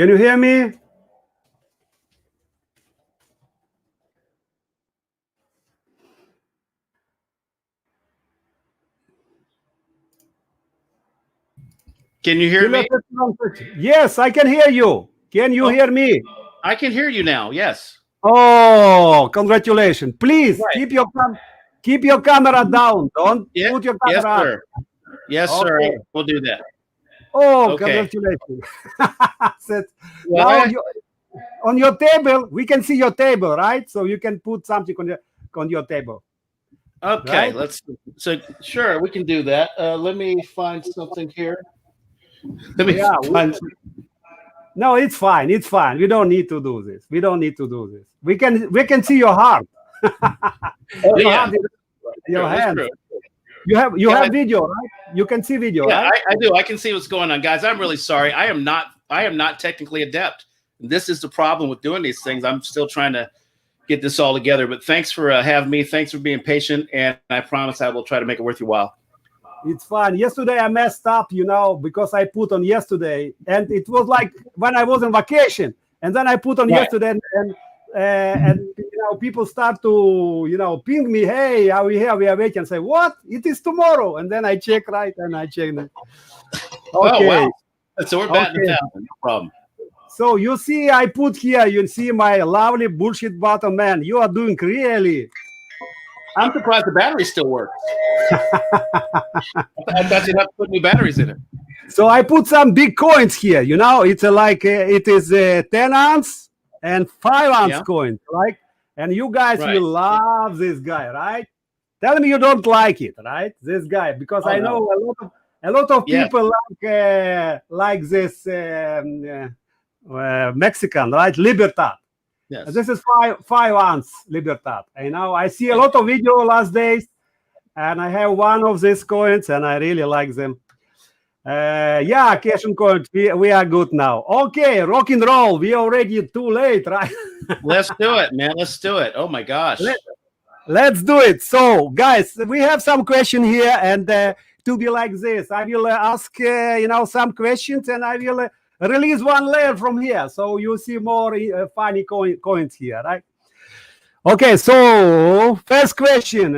Can you hear me? Can you hear me? Yes, I can hear you. Can you hear me? I can hear you now. Yes. Oh, congratulations. Please keep your camera down. Don't put your camera yes, up. sir. Yes, sir. We'll do that. Oh, congratulations. Now on your table, we can see your table, right? So you can put something on your table. Okay, right? Sure, we can do that. Let me find something here. No, it's fine. It's fine. We don't need to do this. We don't need to do this. We can see your heart. Your hands. You have video, right? You can see video, right? I do. I can see what's going on, guys. I'm really sorry. I am not technically adept. This is the problem with doing these things. I'm still trying to get this all together. But thanks for having me. Thanks for being patient, and I promise I will try to make it worth your while. It's fine. Yesterday I messed up, because I put on yesterday, and it was like when I was on vacation, and then I put on yesterday, and people start to ping me, hey, are we here? We are waiting. And say, what? It is tomorrow, and then I check and I check it. Okay. Oh, wow. So we're batting 1,000. No problem. So you see, I put here. You see my lovely bullshit button, man. You are doing really. I'm surprised the battery still works. I thought you'd have to put new batteries in it. So I put some big coins here. It's it is 10 ounce and 5 ounce coins, right? And you guys will love this guy, right? Tell me you don't like it, right? This guy, because I know a lot of people like this Mexican, right? Libertad. Yes. This is 5 ounce Libertad. I see a lot of video last days, and I have one of these coins, and I really like them. Cash and coins. We are good now. Okay, rock and roll. We already too late, right? Let's do it, man. Let's do it. Oh my gosh. Let's do it. So, guys, we have some question here, and to be like this, I will ask some questions, and I will release one layer from here, so you see more funny coins here, right? Okay, so first question.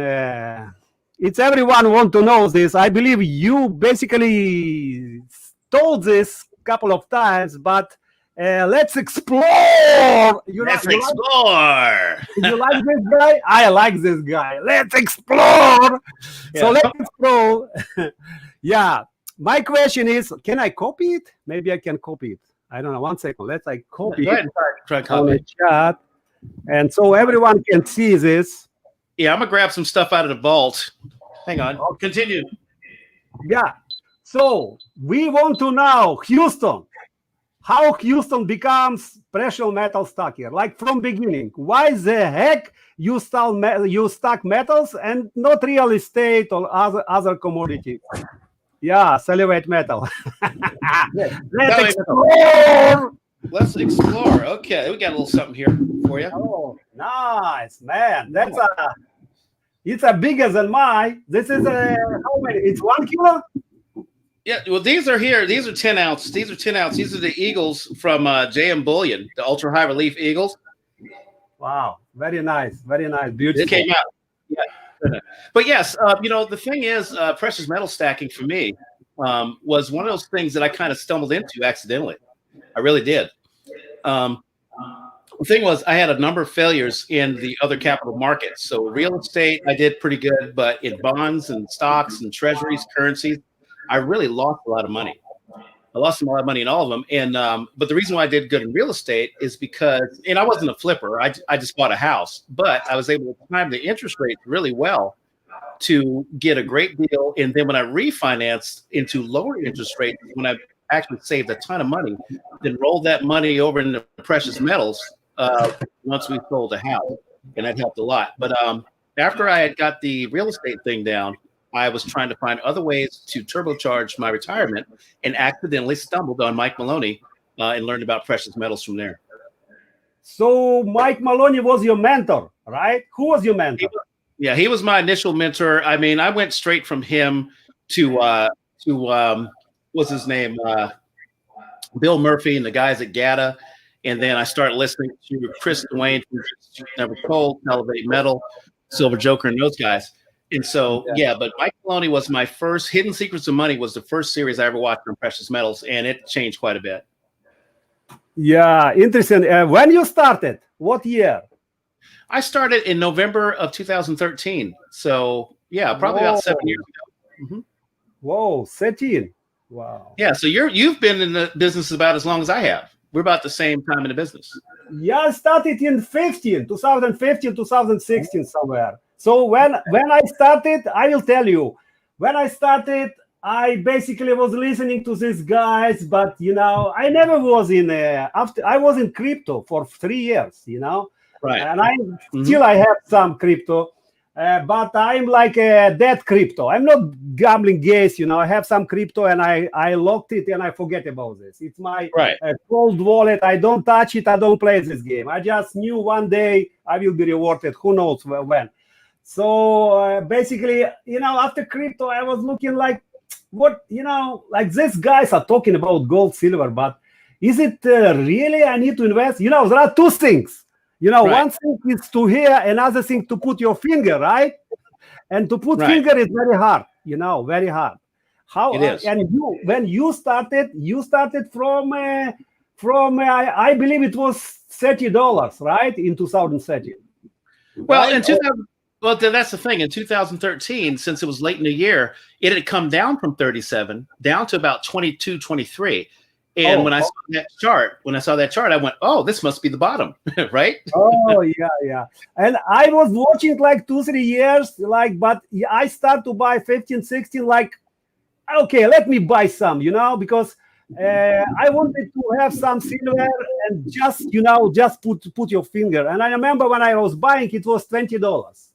It's everyone want to know this. I believe you basically told this a couple of times, but let's explore. Let's explore. You like this guy? I like this guy. Let's explore. So let's explore. My question is, can I copy it? Maybe I can copy it. I don't know. 1 second. Let's copy it. Try copy it. Chat. And so everyone can see this. Yeah, I'm going to grab some stuff out of the vault. Hang on. I'll continue. Yeah. So we want to know, Houston, how Houston becomes precious metal stocker, like from beginning. Why the heck you stock metals and not real estate or other commodities? Yeah, celebrate metal. Let's explore. Let's explore. Okay, we got a little something here for you. Oh, nice, man. It's a bigger than mine. This is how many? It's 1 kilo. Yeah, well, these are here. These are 10 ounce. These are 10 ounce. These are the Eagles from JM Bullion, the ultra high relief Eagles. Wow, very nice, beautiful. It came out. Yeah. But yes, the thing is, precious metal stacking for me was one of those things that I kind of stumbled into accidentally. I really did. The thing was, I had a number of failures in the other capital markets. So real estate, I did pretty good, but in bonds and stocks and treasuries, currencies, I really lost a lot of money. I lost a lot of money in all of them. And but the reason why I did good in real estate is because, and I wasn't a flipper. I just bought a house, but I was able to time the interest rate really well to get a great deal. And then when I refinanced into lower interest rates, when I actually saved a ton of money, then rolled that money over into precious metals once we sold a house, and that helped a lot. But after I had got the real estate thing down, I was trying to find other ways to turbocharge my retirement, and accidentally stumbled on Mike Maloney and learned about precious metals from there. So Mike Maloney was your mentor, right? Who was your mentor? He was my initial mentor. I mean, I went straight from him to what's his name? Bill Murphy and the guys at GATA. And then I started listening to Chris Dwayne from Never Cold, Elevate Metal, Silver Joker, and those guys. And so, yeah, but Mike Maloney was my first. Hidden Secrets of Money was the first series I ever watched on precious metals, and it changed quite a bit. Yeah, interesting. When you started? What year? I started in November of 2013. So, yeah, probably about 7 years ago. Mm-hmm. Whoa, 13. Wow. Yeah, so you've been in the business about as long as I have. We're about the same time in the business. Yeah, I started in 2015, 2016 somewhere. So when I started, I will tell you, when I started, I basically was listening to these guys, but I never was in I was in crypto for 3 years, right? And I still I have some crypto, but I'm like a dead crypto. I'm not gambling gaze, I have some crypto and I locked it and I forget about this. It's my cold wallet. I don't touch it. I don't play this game. I just knew one day I will be rewarded. Who knows when? So basically, after crypto, I was looking like, what, like these guys are talking about gold, silver, but is it really I need to invest? There are two things. One thing is to hear, another thing to put your finger, right? And to put finger is very hard, very hard. How it is. And when you started from I believe it was $30, right? In 2013. Well, right? In 2000. Well, that's the thing. In 2013, since it was late in the year, it had come down from 37 down to about 22, 23. And when I saw that chart, I went, "Oh, this must be the bottom," right? Oh, yeah. And I was watching like 2-3 years, but I start to buy 15, 16, okay, let me buy some, because I wanted to have some silver and just put your finger. And I remember when I was buying, it was $20.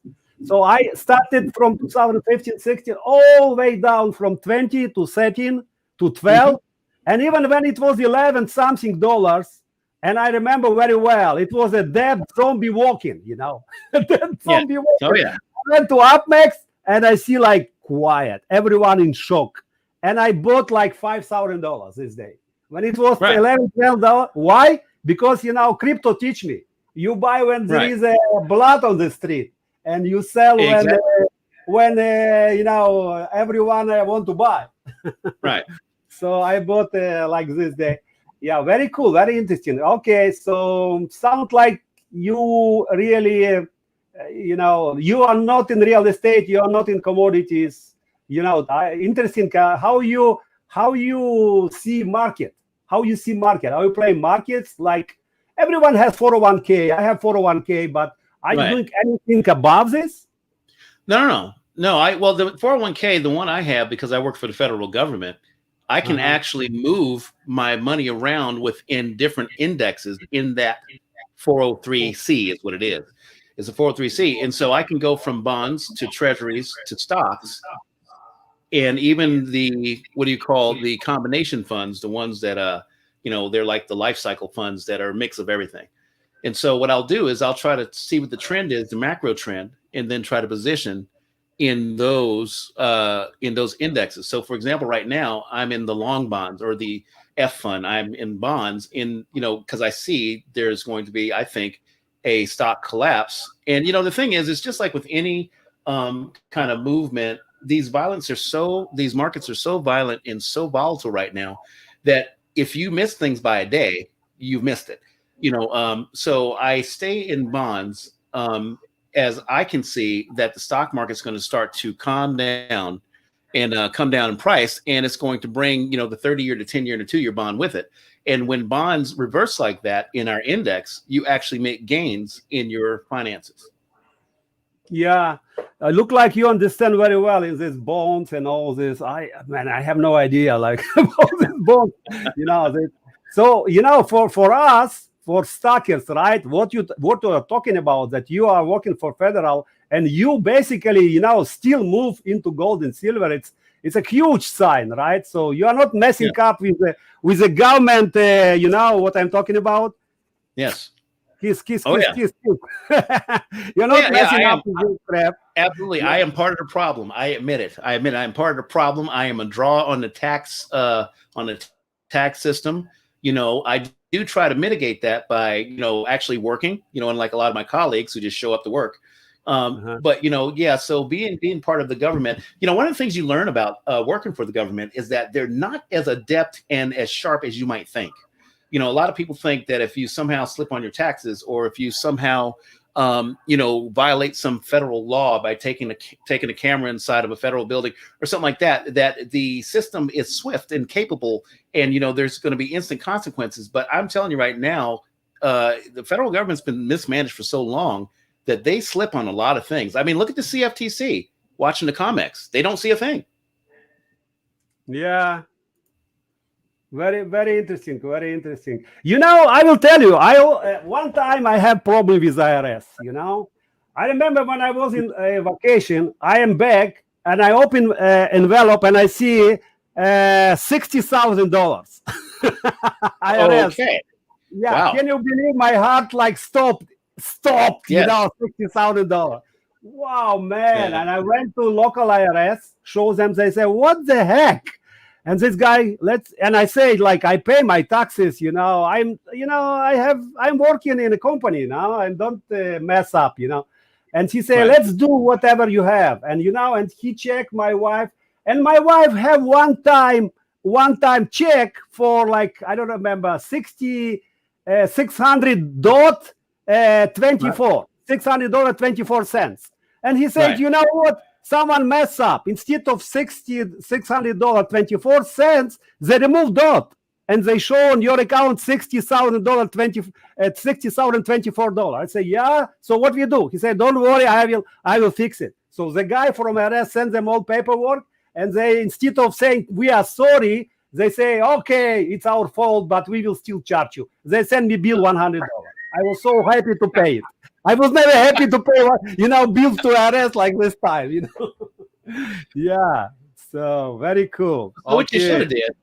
So I started from 2015, 16, all the way down from 20 to 13 to 12. And even when it was 11 something dollars, and I remember very well, it was a dead zombie walking, dead zombie walking. Oh, yeah. I went to UpMax and I see quiet, everyone in shock. And I bought $5,000 this day. When it was $11, $12. Why? Because, crypto teach me. You buy when there is a blood on the street, and you sell when everyone want to buy. Right. So I bought this day. Yeah, very cool, very interesting. Okay, so sound like you really, you are not in real estate, you are not in commodities. Interesting how you see market. How you see market? How you play markets? Like everyone has 401k. I have 401k, but are you doing anything above this? No. Well, the 401k, the one I have, because I work for the federal government, I can actually move my money around within different indexes in that 403c is what it is. It's a 403c. And so I can go from bonds to treasuries to stocks. And even the, the combination funds, the ones that, they're like the life cycle funds that are a mix of everything. And so what I'll do is I'll try to see what the trend is, the macro trend, and then try to position in those indexes. So for example, right now I'm in the long bonds or the F fund. I'm in bonds because I see there's going to be, I think, a stock collapse. And, the thing is, it's just like with any kind of movement, these markets are so violent and so volatile right now that if you miss things by a day, you've missed it. So I stay in bonds as I can see that the stock market's going to start to calm down and come down in price, and it's going to bring the 30-year to 10-year and a 2-year bond with it. And when bonds reverse like that in our index, you actually make gains in your finances. Yeah, look like you understand very well in these bonds and all this. I have no idea about these bonds. So for us, for stockers, right? What you are talking about, that you are working for federal and you basically still move into gold and silver. It's a huge sign, right? So you are not messing up with the government. You know what I'm talking about? Yes. Kiss. You're not messing up with this crap. Absolutely. I am part of the problem. I admit it. I am part of the problem. I am a draw on the tax system. I do try to mitigate that by, actually working, unlike a lot of my colleagues who just show up to work. But, so being part of the government, one of the things you learn about working for the government is that they're not as adept and as sharp as you might think. A lot of people think that if you somehow slip on your taxes, or if you somehow, violate some federal law by taking a camera inside of a federal building or something like that, that the system is swift and capable, and there's going to be instant consequences. But I'm telling you right now, the federal government's been mismanaged for so long that they slip on a lot of things. I mean, look at the CFTC watching the comics; they don't see a thing. Yeah. Very, very interesting. Very interesting. I will tell you, one time I had problem with IRS. I remember when I was in a vacation, I am back and I open envelope and I see $60,000. IRS. Okay. Yeah. Wow. Can you believe my heart stopped? Yes. $60,000. Wow, man. Yeah. And I went to local IRS, show them, they say, what the heck? And this guy, and I say, I pay my taxes, I'm working in a company now, and don't mess up, And he said, let's do whatever you have. And, and he checked my wife, and my wife have one time check for I don't remember, $600.24. And he said, you know what? Someone mess up. Instead of $600.24, they remove dot, and they show on your account $60,024. I say, yeah. So what we do? He said, don't worry, I will fix it. So the guy from IRS sends them all paperwork, and they, instead of saying we are sorry, they say, okay, it's our fault, but we will still charge you. They send me bill $100. I was so happy to pay it. I was never happy to pay, bills to IRS like this time, Yeah. So very cool. So what you should have did,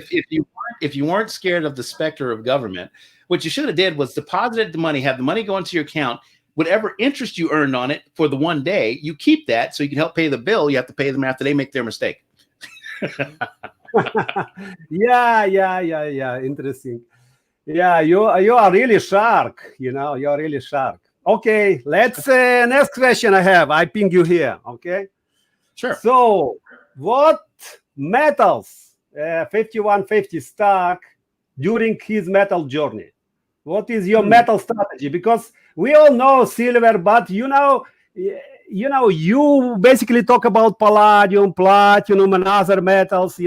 if you weren't scared of the specter of government, what you should have did was deposited the money, have the money go into your account. Whatever interest you earned on it for the one day, you keep that so you can help pay the bill. You have to pay them after they make their mistake. Yeah. Interesting. Yeah, you are really sharp. You're really sharp. Okay, let's next question I have. I ping you here. Okay. Sure. So, what metals 5150 stack during his metal journey? What is your metal strategy? Because we all know silver, but you basically talk about palladium, platinum, and other metals.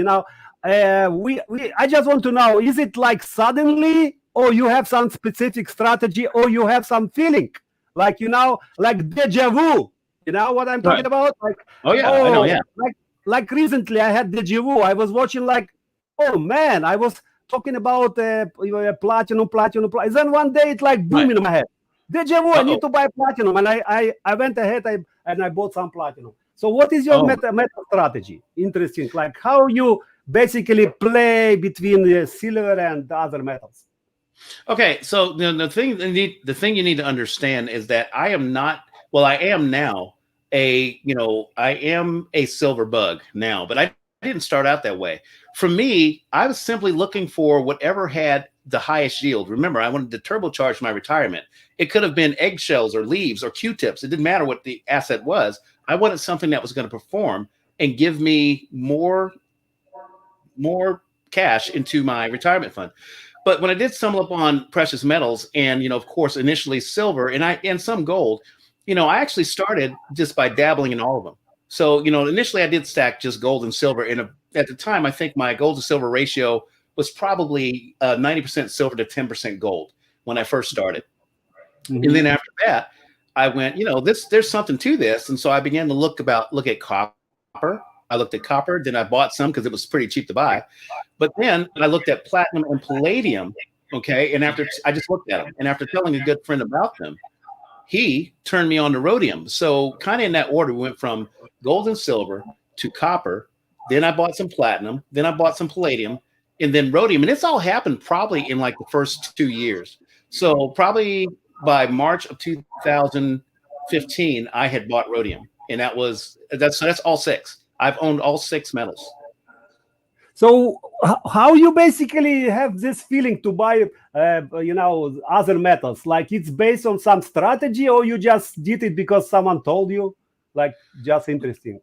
I just want to know, is it suddenly, or you have some specific strategy, or you have some feeling, like deja vu? You know what I'm talking about? I know, yeah. Like recently I had deja vu. I was watching oh man, I was talking about platinum. Then one day it boom in my head. Deja vu, I need to buy platinum. And I went ahead and I bought some platinum. So what is your metal strategy? Interesting. How you basically play between the silver and the other metals. Okay, so the thing you need to understand is that I am now I am a silver bug now, but I didn't start out that way. For me, I was simply looking for whatever had the highest yield. Remember, I wanted to turbocharge my retirement. It could have been eggshells or leaves or Q-tips. It didn't matter what the asset was. I wanted something that was going to perform and give me more cash into my retirement fund. But when I did stumble upon precious metals and, of course, initially silver and some gold, I actually started just by dabbling in all of them. So, initially I did stack just gold and silver. And at the time, I think my gold to silver ratio was probably 90% silver to 10% gold when I first started. Mm-hmm. And then after that, I went, there's something to this. And so I began to look at copper. I looked at copper, then I bought some because it was pretty cheap to buy. But then I looked at platinum and palladium. Okay. And I just looked at them. And after telling a good friend about them, he turned me on to rhodium. So kind of in that order, we went from gold and silver to copper. Then I bought some platinum. Then I bought some palladium and then rhodium. And it's all happened probably in the first 2 years. So probably by March of 2015, I had bought rhodium. And that's all 6. I've owned all 6 metals. So how you basically have this feeling to buy, other metals? Like it's based on some strategy, or you just did it because someone told you? Like just interesting.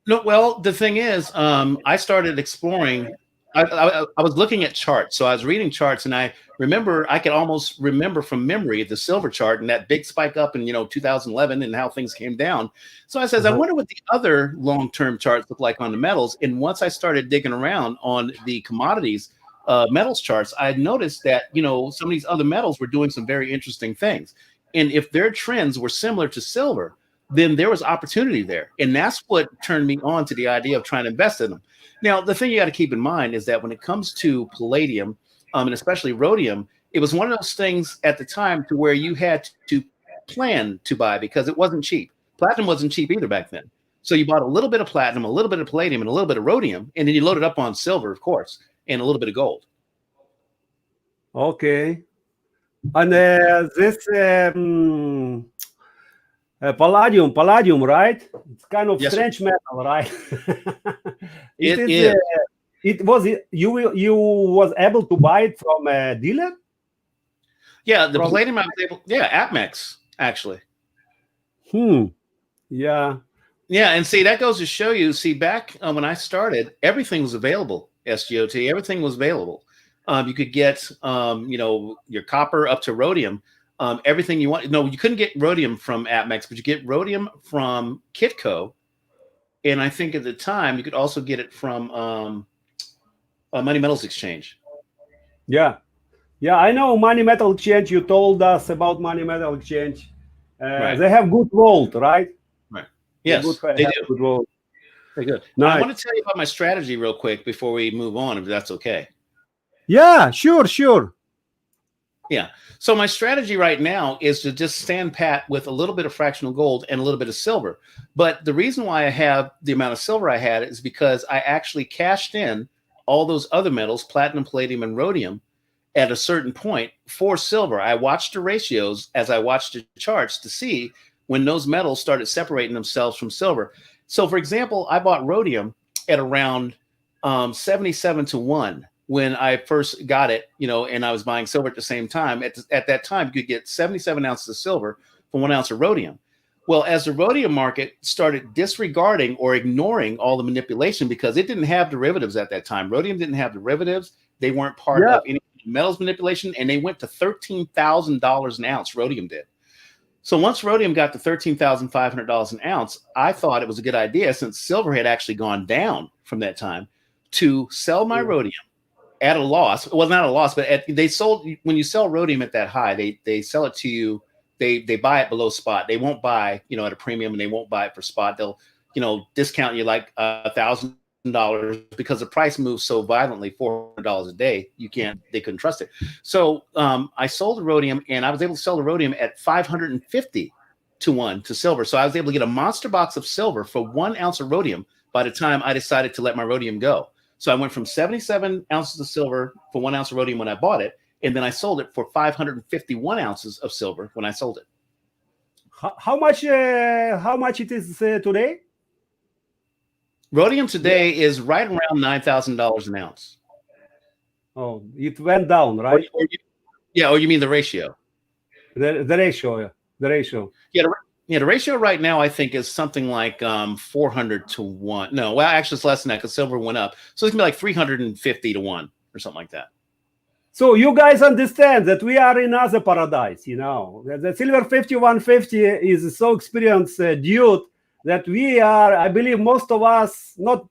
No, well, the thing is, I started exploring. I was looking at charts, so I was reading charts, and I remember I could almost remember from memory the silver chart and that big spike up in 2011 and how things came down. So I says, I wonder what the other long-term charts look like on the metals. And once I started digging around on the commodities metals charts, I noticed that some of these other metals were doing some very interesting things, and if their trends were similar to silver, then there was opportunity there. And that's what turned me on to the idea of trying to invest in them. Now, the thing you got to keep in mind is that when it comes to palladium, and especially rhodium, it was one of those things at the time to where you had to plan to buy because it wasn't cheap. Platinum wasn't cheap either back then. So you bought a little bit of platinum, a little bit of palladium, and a little bit of rhodium, and then you loaded up on silver, of course, and a little bit of gold. Okay. And this palladium, right? It's kind of Yes, strange metal, right? It is. You was able to buy it from a dealer? Yeah, the palladium I was able. Yeah, APMEX actually. Yeah. Yeah, and see that goes to show you. See, back when I started, everything was available. SGOT, everything was available. You could get, your copper up to rhodium. Everything you want. No, you couldn't get rhodium from APMEX, but you get rhodium from Kitco, and I think at the time you could also get it from Money Metals Exchange. Yeah, I know Money Metal Exchange. You told us about Money Metal Exchange. Right. They have good gold, right? Right. Yes, they do. Good gold. Very good. Nice. I want to tell you about my strategy real quick before we move on, if that's okay. Yeah, sure. Yeah. So my strategy right now is to just stand pat with a little bit of fractional gold and a little bit of silver. But the reason why I have the amount of silver I had is because I actually cashed in all those other metals, platinum, palladium, and rhodium, at a certain point for silver. I watched the ratios as I watched the charts to see when those metals started separating themselves from silver. So, for example, I bought rhodium at around 77 to 1. When I first got it, and I was buying silver at the same time. At that time, you could get 77 ounces of silver for 1 ounce of rhodium. Well, as the rhodium market started disregarding or ignoring all the manipulation because it didn't have derivatives at that time. Rhodium didn't have derivatives. They weren't part of any metals manipulation, and they went to $13,000 an ounce. Rhodium did. So once rhodium got to $13,500 an ounce, I thought it was a good idea, since silver had actually gone down from that time, to sell my rhodium at a loss. Well, not a loss, but they sold, when you sell rhodium at that high, they sell it to you. They buy it below spot. They won't buy, at a premium, and they won't buy it for spot. They'll, discount you like $1,000 because the price moves so violently, $400 a day. They couldn't trust it. So I sold the rhodium, and I was able to sell the rhodium at 550 to 1 to silver. So I was able to get a monster box of silver for 1 ounce of rhodium by the time I decided to let my rhodium go. So I went from 77 ounces of silver for 1 ounce of rhodium when I bought it, and then I sold it for 551 ounces of silver when I sold it. How much it is today? Rhodium today is right around $9,000 an ounce. Oh, it went down, right? Or you mean the ratio? The ratio, the ratio. Yeah, the ratio right now I think is something like 400 to 1. No, well, actually it's less than that because silver went up. So it's gonna be like 350 to 1 or something like that. So you guys understand that we are in other paradise, The SilverGameOfThrones is so experienced dude that we are, I believe most of us, not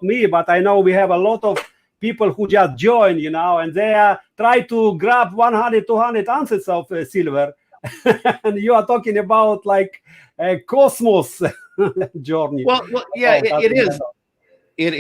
me, but I know we have a lot of people who just join, and they try to grab 100, 200 ounces of silver. And you are talking about like a cosmos journey. Well, yeah, it is. It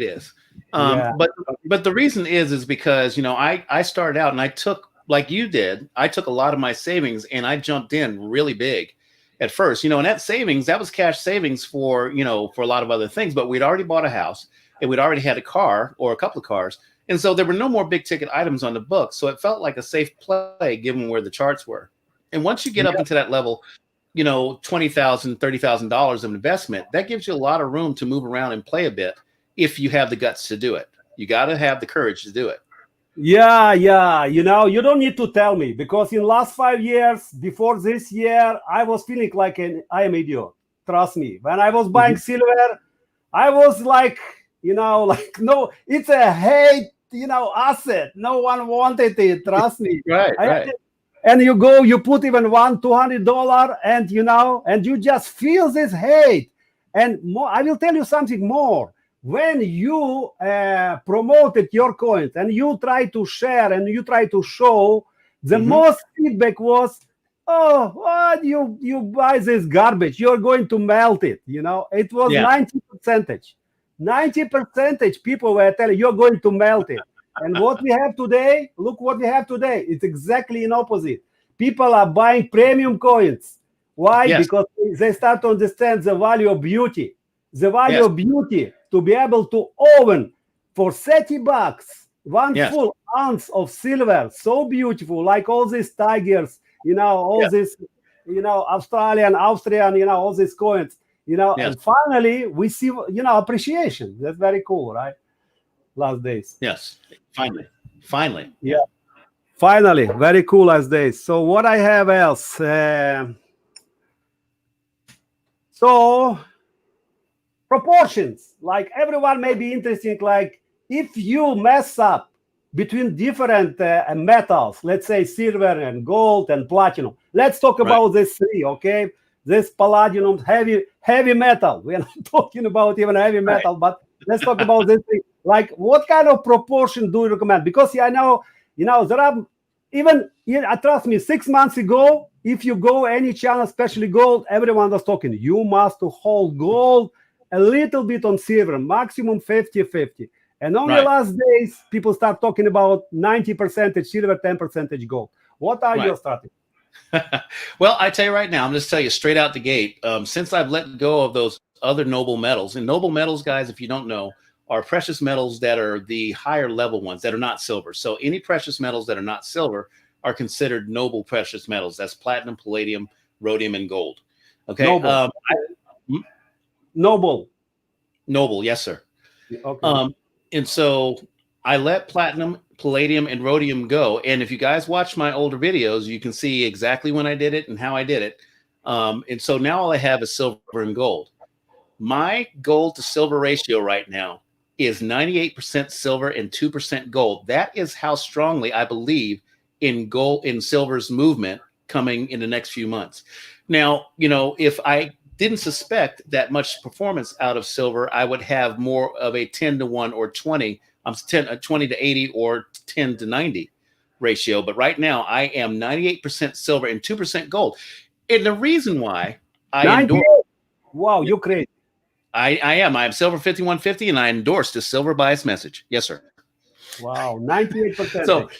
is. But the reason is because I started out and I took, like you did, I took a lot of my savings and I jumped in really big at first. And that savings, that was cash savings for for a lot of other things. But we'd already bought a house and we'd already had a car or a couple of cars, and so there were no more big ticket items on the books. So it felt like a safe play given where the charts were. And once you get up into that level, $20,000, $30,000 of investment, that gives you a lot of room to move around and play a bit if you have the guts to do it. You got to have the courage to do it. Yeah, you know, you don't need to tell me, because in last 5 years before this year, I was feeling like I am idiot. Trust me. When I was buying silver, I was like, you know, like, no, it's a hate, you know, asset. No one wanted it. Trust me. Right. And you go, you put even $200, and you know, and you just feel this hate. And more, I will tell you something more. When you promoted your coins and you try to share and you try to show, the most feedback was, oh, what, you buy this garbage, you're going to melt it. You know, it was 90% people were telling you're going to melt it. And what we have today, look what we have today. It's exactly in opposite. People are buying premium coins. Why? Yes. Because they start to understand the value of beauty. The value of beauty, to be able to own for $30 one full ounce of silver, so beautiful, like all these tigers, you know, all this, you know, Austrian, you know, all these coins, you know, and finally we see, you know, appreciation. That's very cool, right? Last days. Yes, finally. Yeah, finally, very cool last days. So what I have else? So proportions, like everyone may be interested, like if you mess up between different metals, let's say silver and gold and platinum. Let's talk about these three, okay? This palladium, heavy metal. We're not talking about even heavy metal, but let's talk about this thing. Like, what kind of proportion do you recommend? Because I know, you know, there are even, trust me, 6 months ago, if you go any channel, especially gold, everyone was talking, you must hold gold a little bit on silver, maximum 50-50. And only last days, people start talking about 90% silver, 10% gold. What are your strategies? Well, I tell you right now, I'm just tell you straight out the gate. Since I've let go of those other noble metals, and noble metals, guys, if you don't know, are precious metals that are the higher level ones that are not silver. So any precious metals that are not silver are considered noble precious metals. That's platinum, palladium, rhodium, and gold. Okay. Noble, yes, sir. Okay. And so I let platinum, palladium, and rhodium go. And if you guys watch my older videos, you can see exactly when I did it and how I did it. And so now all I have is silver and gold. My gold to silver ratio right now is 98% silver and 2% gold. That is how strongly I believe in gold, in silver's movement coming in the next few months. Now, you know, if I didn't suspect that much performance out of silver, I would have more of a 10-to-1 or 20. 20 to 80 or 10 to 90 ratio. But right now I am 98% silver and 2% gold. And the reason why I endorse, wow, you're crazy. I am SilVer5150, and I endorse the silver bias message. Yes, sir. Wow, 98%. So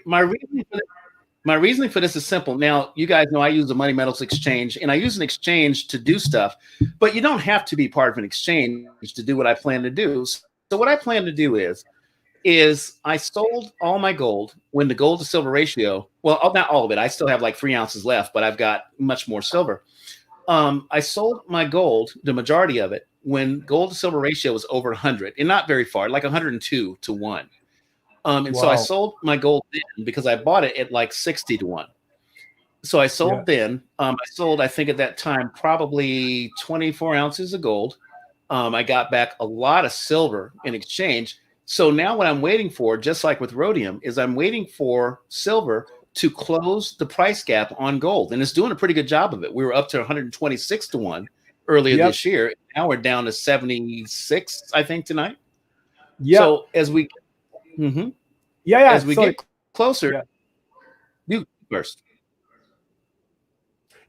my reasoning for this is simple. Now, you guys know I use the Money Metals Exchange, and I use an exchange to do stuff, but you don't have to be part of an exchange to do what I plan to do. So what I plan to do is I sold all my gold when the gold to silver ratio, well, not all of it. I still have like 3 ounces left, but I've got much more silver. I sold my gold, the majority of it, when gold to silver ratio was over 100, and not very far, like 102 to 1. And so I sold my gold then because I bought it at like 60 to 1. So I sold then. I sold, I think at that time, probably 24 ounces of gold. I got back a lot of silver in exchange. So now what I'm waiting for, just like with rhodium, is I'm waiting for silver to close the price gap on gold. And it's doing a pretty good job of it. We were up to 126 to 1 earlier this year. Now we're down to 76, I think, tonight. Yeah. So as we as we get closer, you first.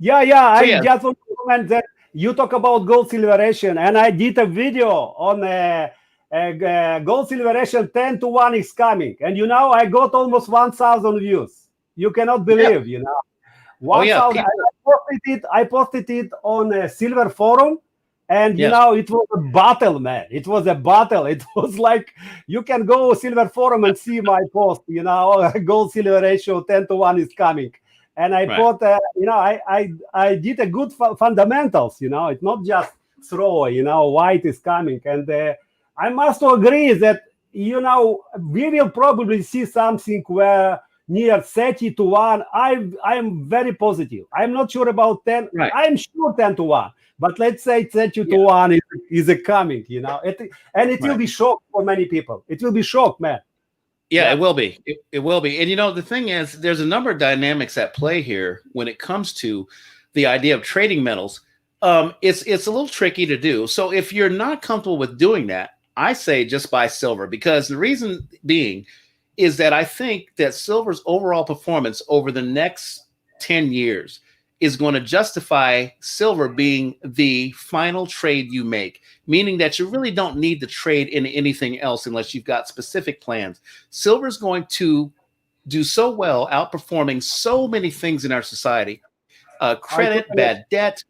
I just want to comment that you talk about gold silveration, and I did a video on gold silveration 10 to 1 is coming, and you know I got almost 1,000 views. You cannot believe, you know. 1,000. I posted it on Silver Forum, and you know it was a battle, man. It was a battle. It was like you can go Silver Forum and see my post. You know, gold silver ratio 10 to 1 is coming. And I put, you know, I did a good fundamentals, you know, it's not just throw, you know, white is coming. And I must agree that, you know, we will probably see something where near 30 to 1. I'm very positive. I'm not sure about 10. Right. I'm sure 10 to 1. But let's say 30 to 1 is a coming, you know. And it will be shock for many people. It will be shock, man. Yeah, it will be. It will be. And, you know, the thing is, there's a number of dynamics at play here when it comes to the idea of trading metals. It's a little tricky to do. So if you're not comfortable with doing that, I say just buy silver, because the reason being is that I think that silver's overall performance over the next 10 years is going to justify silver being the final trade you make, meaning that you really don't need to trade in anything else unless you've got specific plans. Silver is going to do so well, outperforming so many things in our society, credit, bad debt,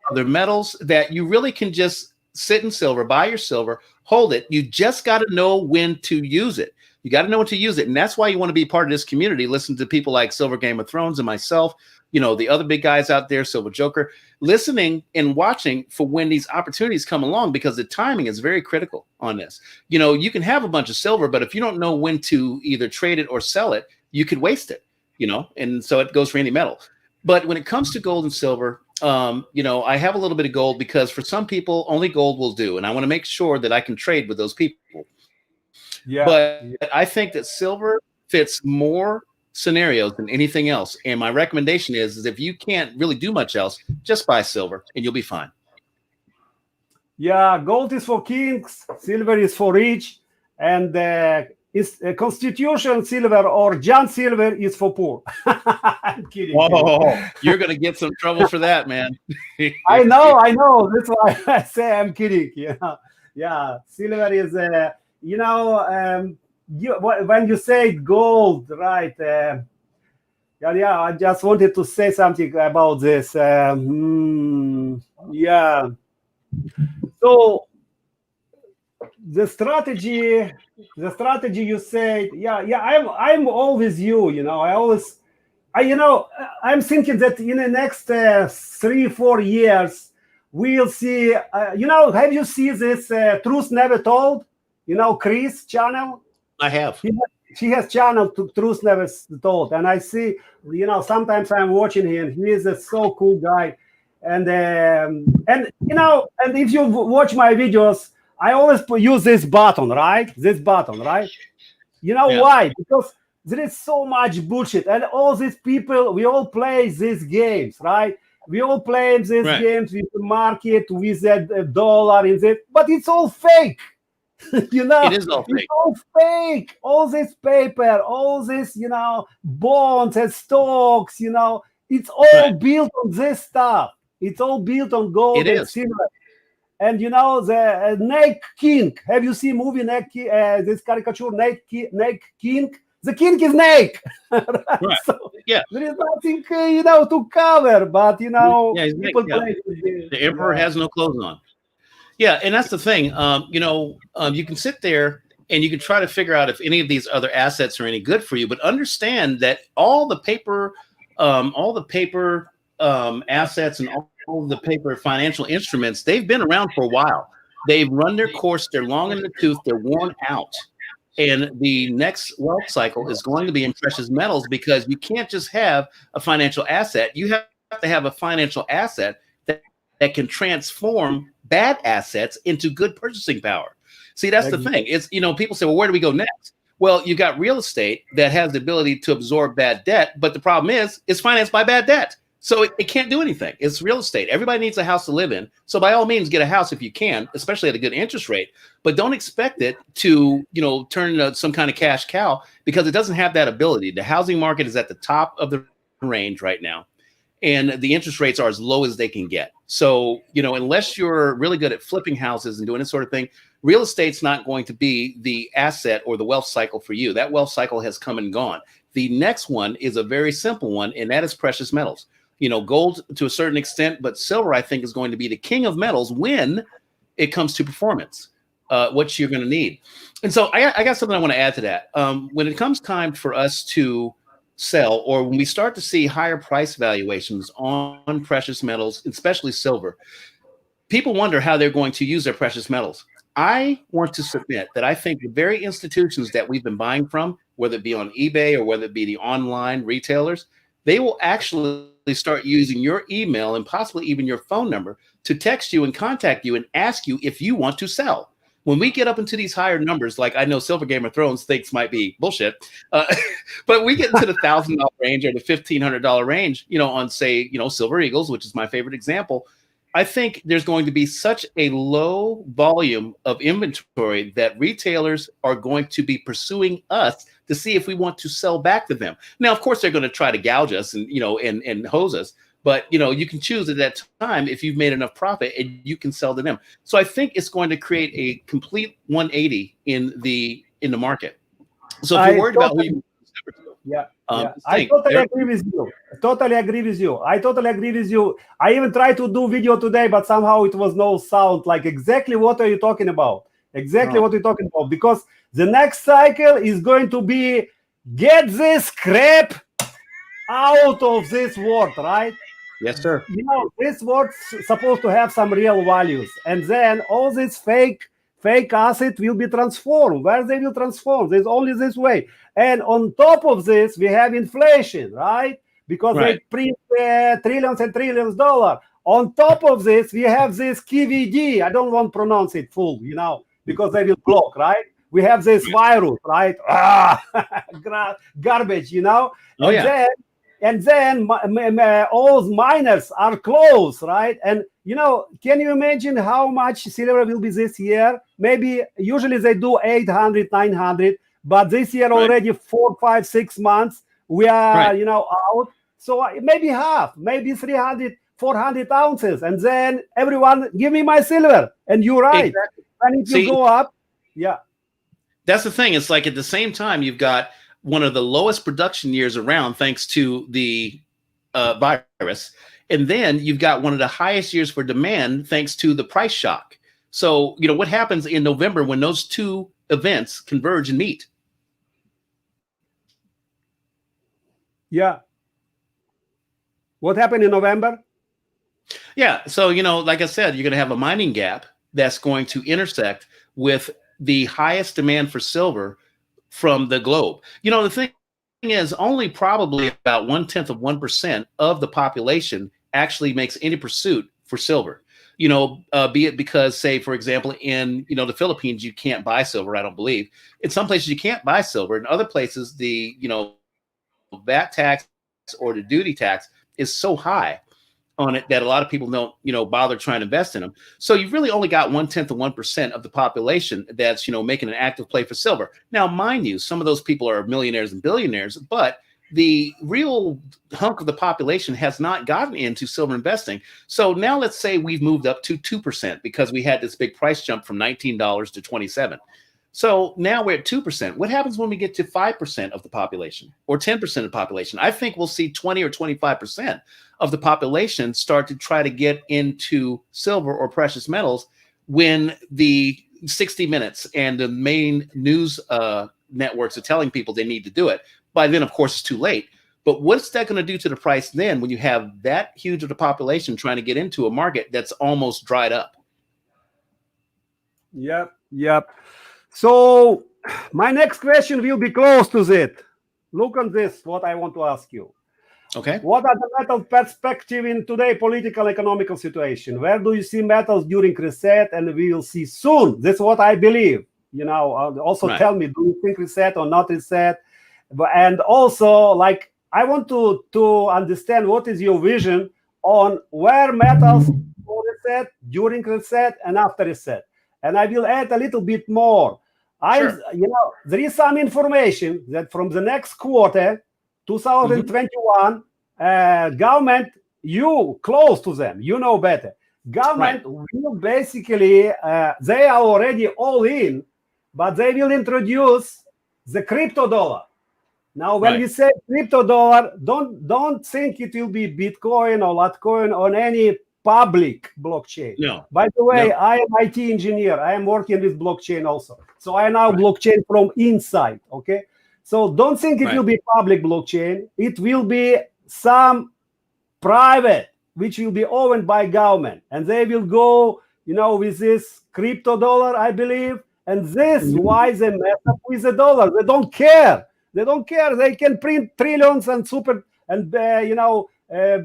other metals, that you really can just sit in silver, buy your silver, hold it. You just got to know when to use it. You got to know when to use it. And that's why you want to be part of this community. Listen to people like Silver Game of Thrones and myself, you know, the other big guys out there, Silver Joker, listening and watching for when these opportunities come along, because the timing is very critical on this. You know, you can have a bunch of silver, but if you don't know when to either trade it or sell it, you could waste it, you know, and so it goes for any metal. But when it comes to gold and silver, you know, I have a little bit of gold because for some people, only gold will do. And I want to make sure that I can trade with those people. Yeah. But I think that silver fits more scenarios than anything else. And my recommendation is if you can't really do much else, just buy silver and you'll be fine. Yeah, gold is for kings, silver is for rich, and is Constitution silver or John Silver is for poor. I'm kidding. Oh, you're going to get some trouble for that, man. I know. That's why I say I'm kidding. Yeah, silver is, you know, when you say gold, right? Yeah, I just wanted to say something about this. Yeah. So the strategy you said, I'm always you know, I'm thinking that in the next 3-4 years we'll see, you know, have you seen this Truth Never Told, you know, Chris channel? I have. He has channel to Truth Never Told, and I see, you know, sometimes I'm watching him. He is a so cool guy, and you know, and if you watch my videos, I always use this button, right? This button, right? You know why? Because there is so much bullshit, and all these people, we all play these games, right? We all play these games with the market, with the dollar, but it's all fake. You know, it is all fake. It's all fake. All this paper, all this, you know, bonds and stocks, you know, it's all built on this stuff. It's all built on gold and silver. And you know, the Snake King. Have you seen movie this caricature Snake King? The king is snake. Right. So there is nothing, you know, to cover. But you know, people play. The emperor has no clothes on. Yeah, and that's the thing. You know, you can sit there and you can try to figure out if any of these other assets are any good for you, but understand that all the paper assets and all the paper financial instruments, they've been around for a while. They've run their course. They're long in the tooth. They're worn out. And the next wealth cycle is going to be in precious metals, because you can't just have a financial asset. You have to have a financial asset that can transform bad assets into good purchasing power. See, that's the thing. It's, you know, people say, well, where do we go next? Well, you got real estate that has the ability to absorb bad debt, but the problem is it's financed by bad debt. So it can't do anything. It's real estate. Everybody needs a house to live in. So by all means, get a house if you can, especially at a good interest rate, but don't expect it to, you know, turn into some kind of cash cow, because it doesn't have that ability. The housing market is at the top of the range right now, and the interest rates are as low as they can get. So, you know, unless you're really good at flipping houses and doing this sort of thing, real estate's not going to be the asset or the wealth cycle for you. That wealth cycle has come and gone. The next one is a very simple one, and that is precious metals. You know, gold to a certain extent, but silver, I think, is going to be the king of metals when it comes to performance, what you're going to need. And so I got something I want to add to that. When it comes time for us to sell, or when we start to see higher price valuations on precious metals, especially silver, people wonder how they're going to use their precious metals. I want to submit that I think the very institutions that we've been buying from, whether it be on eBay or whether it be the online retailers, they will actually start using your email and possibly even your phone number to text you and contact you and ask you if you want to sell. When we get up into these higher numbers, like I know Silver Game of Thrones thinks might be bullshit, but we get into the $1,000 range or the $1,500 range, on say, Silver Eagles, which is my favorite example. I think there's going to be such a low volume of inventory that retailers are going to be pursuing us to see if we want to sell back to them. Now, of course, they're going to try to gouge us and hose us. But, you can choose at that time if you've made enough profit and you can sell to them. So I think it's going to create a complete 180 in the market. So if you're worried about who you I totally agree with you. I totally agree with you. I even tried to do video today, but somehow it was no sound. Like exactly what are you talking about? Exactly what you're talking about. Because the next cycle is going to be get this crap out of this world, right? Yes, sir. This world's supposed to have some real values. And then all this fake asset will be transformed. Where they will transform? There's only this way. And on top of this, we have inflation, right? Because they print trillions and trillions dollars. On top of this, we have this KVD. I don't want to pronounce it full, because they will block, right? We have this virus, right? Garbage, And then all miners are closed, right? And can you imagine how much silver will be this year? Maybe usually they do 800, 900, but this year already 4, 5, 6 months we are out. So maybe half, maybe 300, 400 ounces, and then everyone give me my silver. And you're right. Exactly. And if you go up, that's the thing. It's like at the same time you've got one of the lowest production years around thanks to the virus. And then you've got one of the highest years for demand thanks to the price shock. So, what happens in November when those two events converge and meet? Yeah. What happened in November? Yeah. So, like I said, you're going to have a mining gap that's going to intersect with the highest demand for silver from the globe. The thing is only probably about 0.1% of the population actually makes any pursuit for silver, be it because, say, for example, in, the Philippines, you can't buy silver. I don't believe. In some places you can't buy silver. In other places, the, VAT tax or the duty tax is so high on it that a lot of people don't, bother trying to invest in them. So you've really only got 0.1% of the population that's, making an active play for silver. Now, mind you, some of those people are millionaires and billionaires, but the real hunk of the population has not gotten into silver investing. So now let's say we've moved up to 2% because we had this big price jump from $19 to $27. So now we're at 2%. What happens when we get to 5% of the population or 10% of the population? I think we'll see 20 or 25% of the population start to try to get into silver or precious metals when the 60 Minutes and the main news networks are telling people they need to do it. By then, of course, it's too late. But what's that going to do to the price then when you have that huge of the population trying to get into a market that's almost dried up? Yep. So my next question will be close to that. Look on this, what I want to ask you. Okay. What are the metals perspective in today's political economical situation? Where do you see metals during reset? And we will see soon. That's what I believe. Also tell me, do you think reset or not reset? And also, like, I want to understand what is your vision on where metals will reset, during reset, and after reset. And I will add a little bit more. There is some information that from the next quarter, 2021, government, you close to them, better. Government will basically, they are already all in, but they will introduce the crypto dollar. Now, when we say crypto dollar, don't think it will be Bitcoin or Litecoin on any public blockchain. No. By the way, I am IT engineer. I am working with blockchain also. So I know blockchain from inside. Okay. So don't think it will be public blockchain. It will be some private, which will be owned by government, and they will go with this crypto dollar, I believe. And this why they mess up with the dollar. They don't care. They can print trillions and trillions and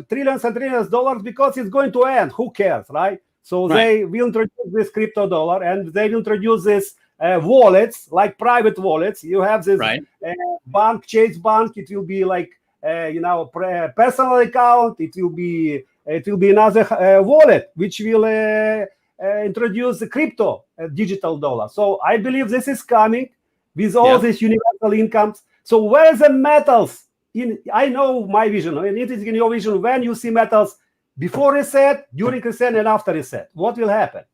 trillions of dollars because it's going to end. Who cares, right? So they will introduce this crypto dollar, and they will introduce this wallets, like private wallets. You have this bank, Chase Bank. It will be like personal account. It will be another wallet which will introduce the crypto digital dollar. So I believe this is coming with all these universal incomes. So where the metals? I know my vision, and it is in your vision. When you see metals before reset, during reset, and after reset, what will happen?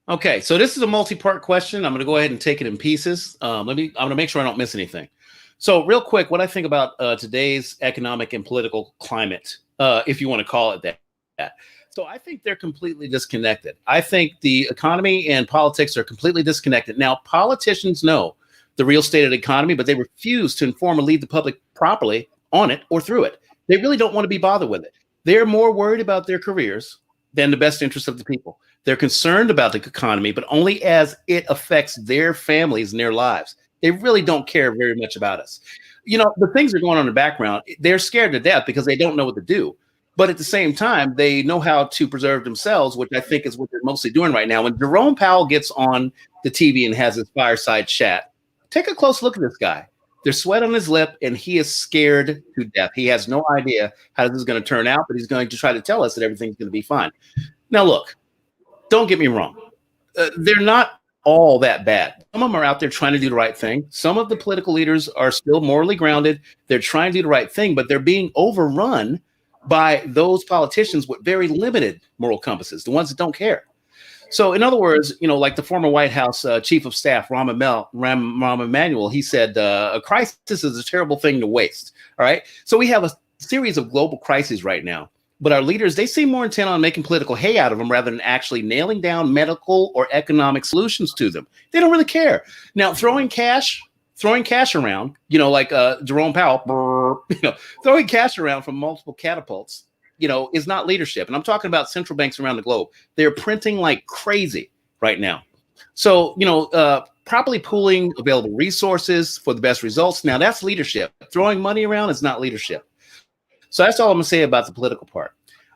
Okay, so this is a multi-part question. I'm going to go ahead and take it in pieces. I'm going to make sure I don't miss anything. So real quick, what I think about today's economic and political climate, if you want to call it that. So I think they're completely disconnected. I think the economy and politics are completely disconnected. Now, politicians know the real state of the economy, but they refuse to inform or lead the public properly on it or through it. They really don't want to be bothered with it. They're more worried about their careers than the best interest of the people. They're concerned about the economy, but only as it affects their families and their lives. They really don't care very much about us. The things that are going on in the background, they're scared to death because they don't know what to do. But at the same time, they know how to preserve themselves, which I think is what they're mostly doing right now. When Jerome Powell gets on the TV and has his fireside chat, take a close look at this guy. There's sweat on his lip, and he is scared to death. He has no idea how this is going to turn out, but he's going to try to tell us that everything's going to be fine. Now, look, don't get me wrong. They're not all that bad. Some of them are out there trying to do the right thing. Some of the political leaders are still morally grounded. They're trying to do the right thing, but they're being overrun by those politicians with very limited moral compasses, the ones that don't care. So in other words, like the former White House chief of staff, Rahm Emanuel, he said, a crisis is a terrible thing to waste. All right. So we have a series of global crises right now, but our leaders, they seem more intent on making political hay out of them rather than actually nailing down medical or economic solutions to them. They don't really care. Now, throwing cash around, like Jerome Powell, throwing cash around from multiple catapults, is not leadership. And I'm talking about central banks around the globe. They're printing like crazy right now. So, properly pooling available resources for the best results. Now that's leadership. Throwing money around is not leadership. So that's all I'm gonna say about the political part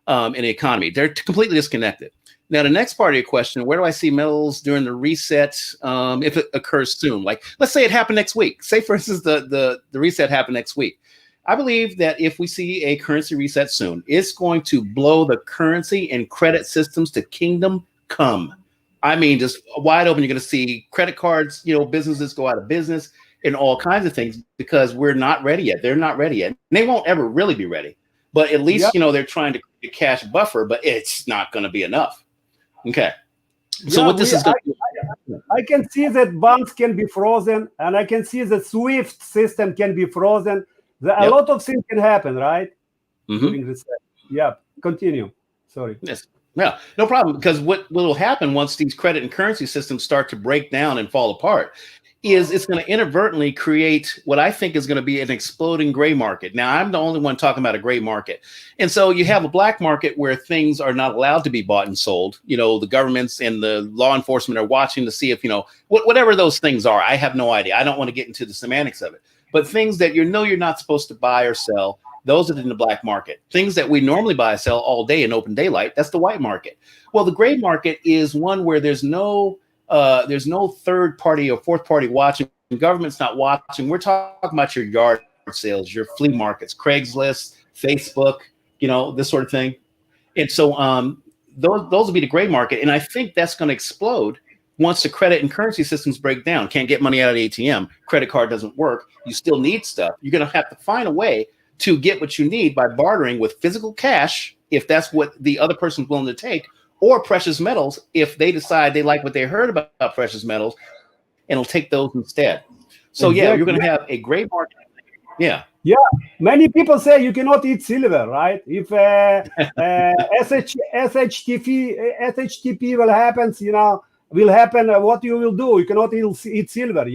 in the economy. They're completely disconnected. Now, the next part of your question, where do I see metals during the reset if it occurs soon? Like, let's say it happened next week. Say, for instance, the reset happened next week. I believe that if we see a currency reset soon, it's going to blow the currency and credit systems to kingdom come. I mean, just wide open. You're going to see credit cards, businesses go out of business and all kinds of things because we're not ready yet. They're not ready yet. And they won't ever really be ready. But at least, they're trying to create a cash buffer, but it's not going to be enough. Okay. So what this is going to do. I can see that banks can be frozen, and I can see the SWIFT system can be frozen. A lot of things can happen, right? Mm-hmm. Yeah, continue. Sorry. Yes. Yeah, no problem. Because what will happen once these credit and currency systems start to break down and fall apart is it's going to inadvertently create what I think is going to be an exploding gray market. Now, I'm the only one talking about a gray market. And so you have a black market where things are not allowed to be bought and sold. The governments and the law enforcement are watching to see if, whatever those things are. I have no idea. I don't want to get into the semantics of it. But things that you're not supposed to buy or sell, those are in the black market. Things that we normally buy and sell all day in open daylight, that's the white market. Well, the gray market is one where there's no third party or fourth party watching. The government's not watching. We're talking about your yard sales, your flea markets, Craigslist, Facebook, this sort of thing. And so those will be the gray market. And I think that's going to explode once the credit and currency systems break down. Can't get money out of the ATM. Credit card doesn't work. You still need stuff. You're going to have to find a way to get what you need by bartering with physical cash, if that's what the other person's willing to take, or precious metals, if they decide they like what they heard about precious metals, and will take those instead. So you're going to have a gray market. Yeah. Many people say you cannot eat silver, right? If SHTP will happen, what you will do? You cannot eat silver,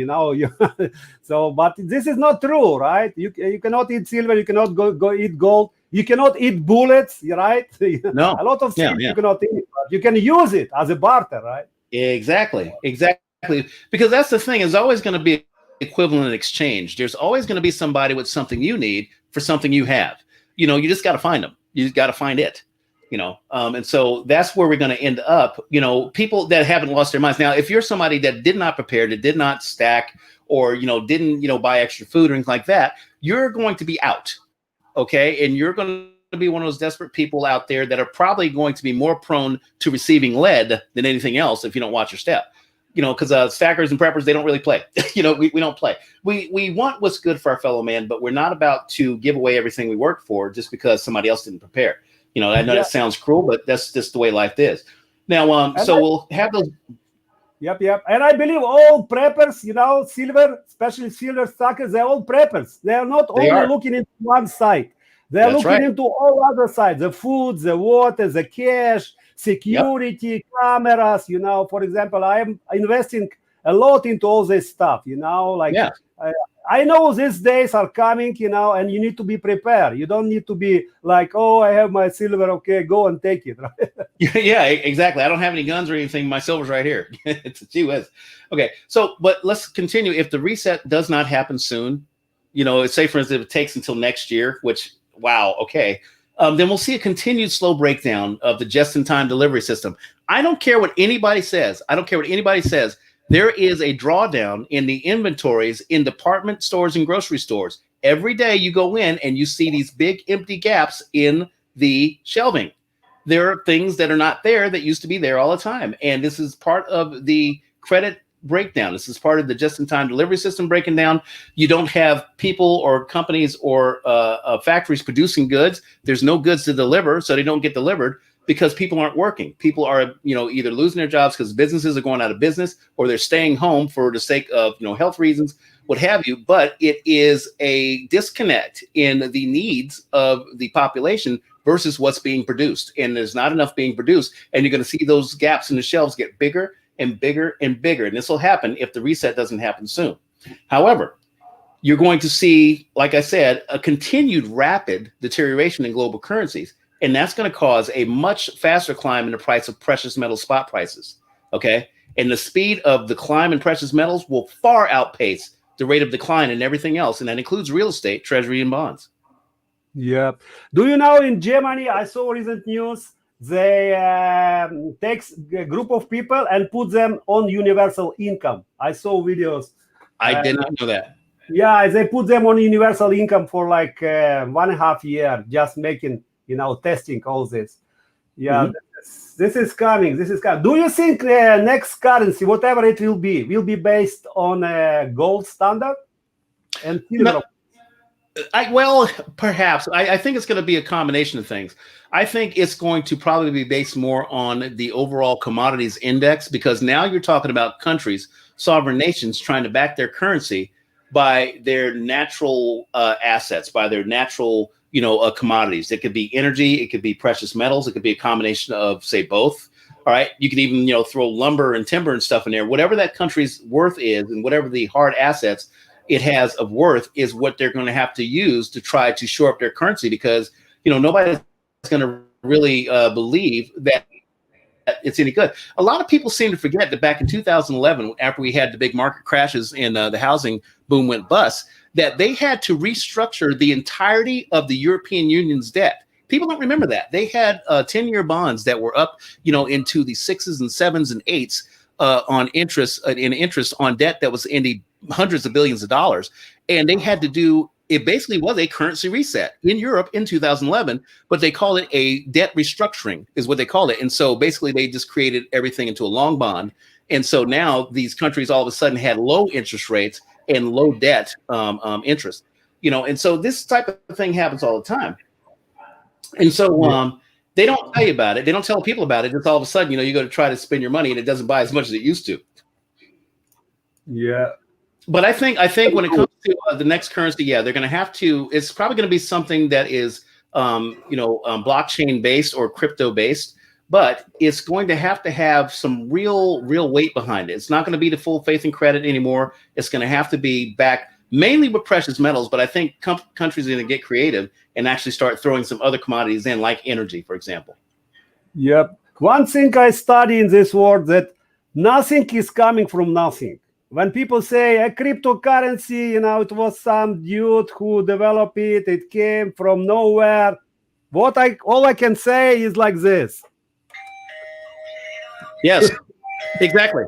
So, but this is not true, right? You cannot eat silver. You cannot go eat gold. You cannot eat bullets, right? No. A lot of Yeah, things yeah. you cannot eat, but you can use it as a barter, right? Exactly. Exactly. Because that's the thing, is always going to be equivalent exchange. There's always going to be somebody with something you need for something you have. You just got to find them. You just got to find it. And so that's where we're going to end up. People that haven't lost their minds. Now, if you're somebody that did not prepare, that did not stack, or didn't buy extra food or anything like that, you're going to be out. Okay, and you're going to be one of those desperate people out there that are probably going to be more prone to receiving lead than anything else if you don't watch your step. Because stackers and preppers, they don't really play. We don't play. We want what's good for our fellow man, but we're not about to give away everything we work for just because somebody else didn't prepare. I know that sounds cruel, but that's just the way life is. Now, we'll have those. Yep. And I believe all preppers, silver, especially silver stackers, they're all preppers. They are not only looking into one side. They're looking into all other sides: the food, the water, the cash, security, cameras. For example, I am investing a lot into all this stuff. I know these days are coming, and you need to be prepared. You don't need to be like, oh, I have my silver. Okay, go and take it. Right? Yeah, exactly. I don't have any guns or anything. My silver's right here. It's a gee whiz. Okay, but let's continue. If the reset does not happen soon, say for instance, if it takes until next year, which, wow, okay, then we'll see a continued slow breakdown of the just-in-time delivery system. I don't care what anybody says. There is a drawdown in the inventories in department stores and grocery stores. Every day you go in and you see these big empty gaps in the shelving. There are things that are not there that used to be there all the time. And this is part of the credit breakdown. This is part of the just-in-time delivery system breaking down. You don't have people or companies or factories producing goods. There's no goods to deliver, so they don't get delivered because people aren't working. People are, either losing their jobs because businesses are going out of business, or they're staying home for the sake of, health reasons, what have you. But it is a disconnect in the needs of the population versus what's being produced. And there's not enough being produced. And you're going to see those gaps in the shelves get bigger and bigger and bigger. And this will happen if the reset doesn't happen soon. However, you're going to see, like I said, a continued rapid deterioration in global currencies. And that's going to cause a much faster climb in the price of precious metal spot prices. Okay. And the speed of the climb in precious metals will far outpace the rate of decline in everything else. And that includes real estate, treasury, and bonds. Yeah. Do you know in Germany, I saw recent news, they take a group of people and put them on universal income. I saw videos. I did not know that. Yeah, they put them on universal income for like 1.5 years, just making, testing all this. Yeah, this is coming. Do you think next currency, whatever it will be based on gold standard and silver? Well, perhaps. I think it's going to be a combination of things. I think it's going to probably be based more on the overall commodities index, because now you're talking about countries, sovereign nations, trying to back their currency by their natural assets, by their natural commodities. It could be energy, it could be precious metals, it could be a combination of, say, both. All right, you could even throw lumber and timber and stuff in there. Whatever that country's worth is, and whatever the hard assets it has of worth, is what they're going to have to use to try to shore up their currency, because nobody's going to really believe that it's any good. A lot of people seem to forget that back in 2011, after we had the big market crashes and the housing boom went bust, that they had to restructure the entirety of the European Union's debt. People don't remember that. They had 10-year bonds that were up, into the 6s and 7s and 8s on interest on debt that was in the hundreds of billions of dollars. And they had to do, it basically was a currency reset in Europe in 2011, but they call it a debt restructuring is what they called it. And so basically they just created everything into a long bond. And so now these countries all of a sudden had low interest rates and low debt interest, and so this type of thing happens all the time. And so they don't tell you about it. They don't tell people about it. Just all of a sudden, you go to try to spend your money and it doesn't buy as much as it used to. Yeah. But I think when it comes to the next currency, they're going to have to, it's probably going to be something that is, blockchain based or crypto based, but it's going to have some real weight behind it. It's not going to be the full faith and credit anymore. It's going to have to be backed mainly with precious metals, but I think countries are going to get creative and actually start throwing some other commodities in, like energy, for example. Yep. One thing I study in this world that nothing is coming from nothing. When people say a cryptocurrency, it was some dude who developed it, it came from nowhere. All I can say is like this. Yes, exactly.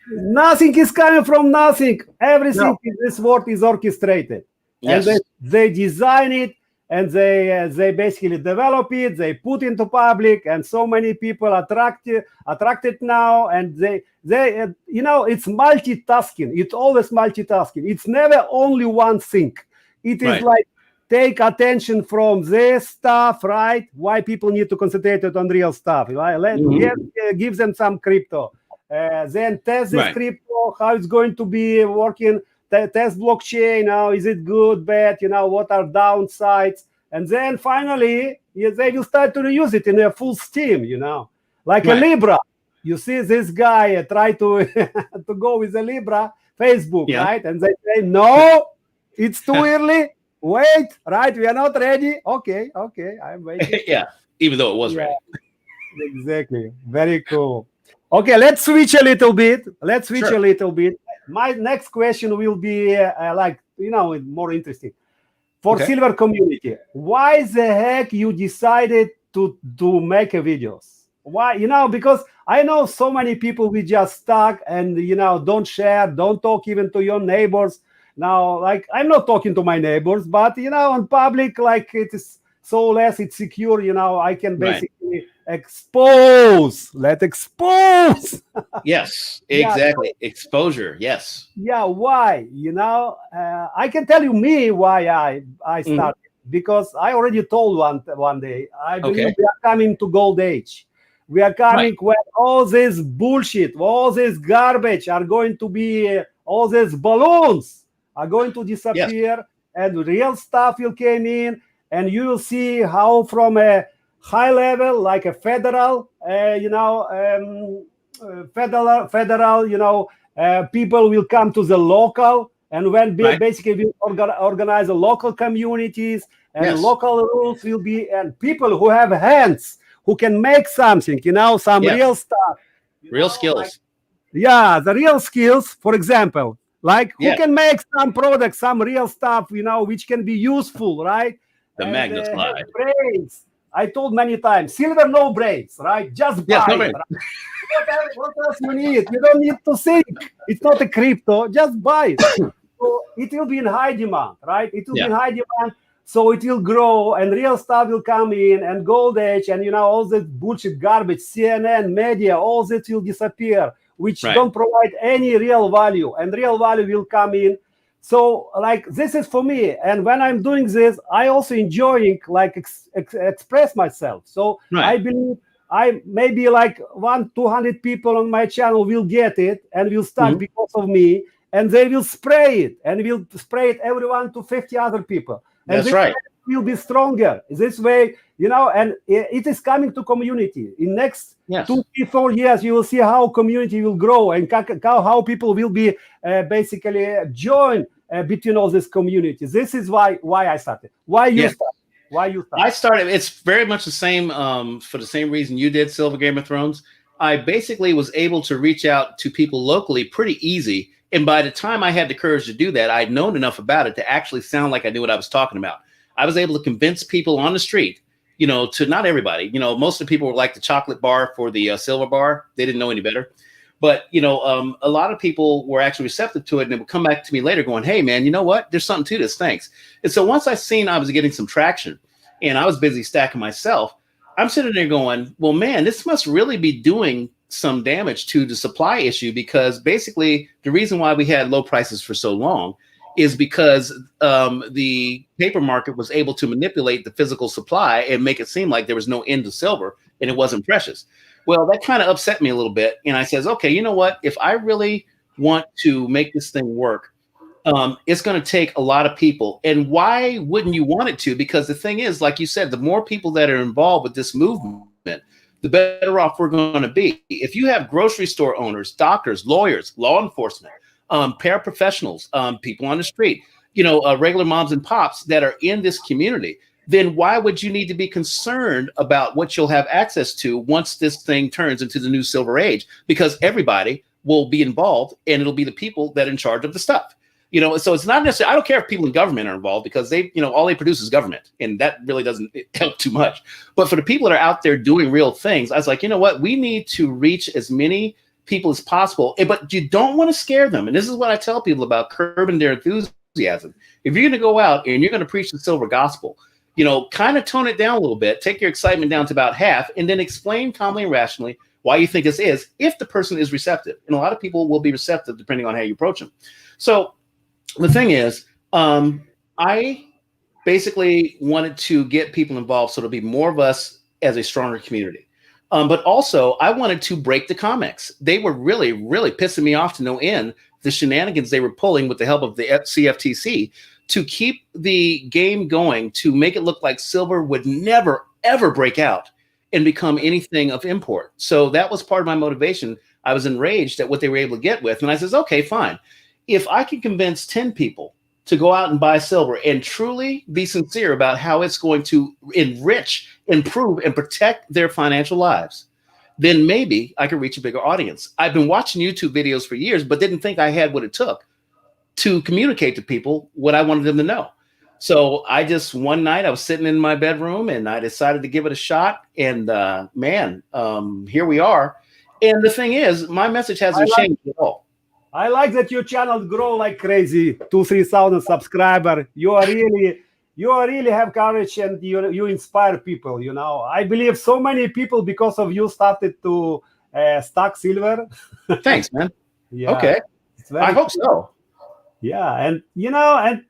Nothing is coming from nothing. Everything in this world is orchestrated. Yes. And they design it, and they basically develop it, they put into public, and so many people attracted now, and they it's multitasking. It's always multitasking. It's never only one thing. It is like take attention from this stuff, right? Why people need to concentrate on real stuff. Right? Give them some crypto. Then test this crypto, how it's going to be working. Test blockchain. Now, is it good, bad? What are downsides? And then finally, they will start to use it in a full steam. Like a Libra. You see this guy try to to go with a Libra Facebook, right? And they say, no, it's too early. Wait, right? We are not ready. Okay, I'm waiting. Even though it was ready. Exactly. Very cool. Okay, let's switch a little bit. My next question will be more interesting. For Silver community, why the heck you decided to make a videos? Why? Because I know so many people we just stuck and don't share, don't talk even to your neighbors. Now, like I'm not talking to my neighbors, but on public, like it is so less it's secure. I can basically expose. Let's expose. Yes, exactly. Exposure. Yes. Yeah. Why? I can tell you why I started because I already told one day I believe we are coming to gold age. We are coming when all this bullshit, all this garbage are going to be, all these balloons are going to disappear, and real stuff will come in, and you will see how from a high level, like a federal, people will come to the local, and when basically we organize the local communities, and local rules will be, and people who have hands, who can make something, some real stuff. Real skills. The real skills, for example, like who can make some products, some real stuff, which can be useful, right? The magnet slide. Brains. I told many times, silver, no brains, right? Just buy it. Right? What else you need? You don't need to think. It's not a crypto. Just buy it. So it will be in high demand, right? It will be in high demand. So it will grow, and real stuff will come in, and gold age, and all this bullshit garbage, CNN, media, all that will disappear, which don't provide any real value, and real value will come in. So, like, this is for me, and when I'm doing this, I also enjoying express myself. So I believe I maybe like 100-200 people on my channel will get it and will start because of me, and they will spray it, and will spray it everyone to 50 other people. And that's right. Will be stronger this way, and it is coming to community. In next 2, 3, 4 years, you will see how community will grow and how people will be basically join between all these communities. This is why I started. Why you started? Why you started? I started. It's very much the same for the same reason you did, Silver Game of Thrones. I basically was able to reach out to people locally pretty easy. And by the time I had the courage to do that, I'd known enough about it to actually sound like I knew what I was talking about. I was able to convince people on the street, to not everybody, most of the people were like the chocolate bar for the silver bar. They didn't know any better. But, a lot of people were actually receptive to it, and they would come back to me later going, hey, man, you know what? There's something to this. Thanks. And so once I seen I was getting some traction and I was busy stacking myself, I'm sitting there going, well, man, this must really be doing some damage to the supply issue, because basically the reason why we had low prices for so long is because the paper market was able to manipulate the physical supply and make it seem like there was no end to silver and it wasn't precious. Well, that kind of upset me a little bit. And I says, okay, you know what? If I really want to make this thing work, it's going to take a lot of people. And why wouldn't you want it to? Because the thing is, like you said, the more people that are involved with this movement, the better off we're going to be. If you have grocery store owners, doctors, lawyers, law enforcement, paraprofessionals, people on the street, regular moms and pops that are in this community, then why would you need to be concerned about what you'll have access to once this thing turns into the new silver age? Because everybody will be involved, and it'll be the people that are in charge of the stuff. So it's not necessarily, I don't care if people in government are involved, because they, all they produce is government, and that really doesn't help too much. But for the people that are out there doing real things, I was like, you know what, we need to reach as many people as possible, but you don't want to scare them. And this is what I tell people about curbing their enthusiasm. If you're going to go out and you're going to preach the silver gospel, kind of tone it down a little bit, take your excitement down to about half, and then explain calmly and rationally why you think this is, if the person is receptive. And a lot of people will be receptive depending on how you approach them. So the thing is, I basically wanted to get people involved so there'll be more of us as a stronger community. But also, I wanted to break the comics. They were really, really pissing me off to no end, the shenanigans they were pulling with the help of the CFTC to keep the game going, to make it look like silver would never, ever break out and become anything of import. So that was part of my motivation. I was enraged at what they were able to get with. And I says, okay, fine. If I can convince 10 people to go out and buy silver and truly be sincere about how it's going to enrich, improve, and protect their financial lives, then maybe I could reach a bigger audience. I've been watching YouTube videos for years, but didn't think I had what it took to communicate to people what I wanted them to know. So one night I was sitting in my bedroom and I decided to give it a shot. And here we are. And the thing is, my message hasn't changed at all. I like that your channel grow like crazy, 2,000-3,000 subscribers. You really have courage, and you inspire people. I believe so many people, because of you, started to stack silver. Thanks, man. Yeah. Okay. I hope so. Yeah, and I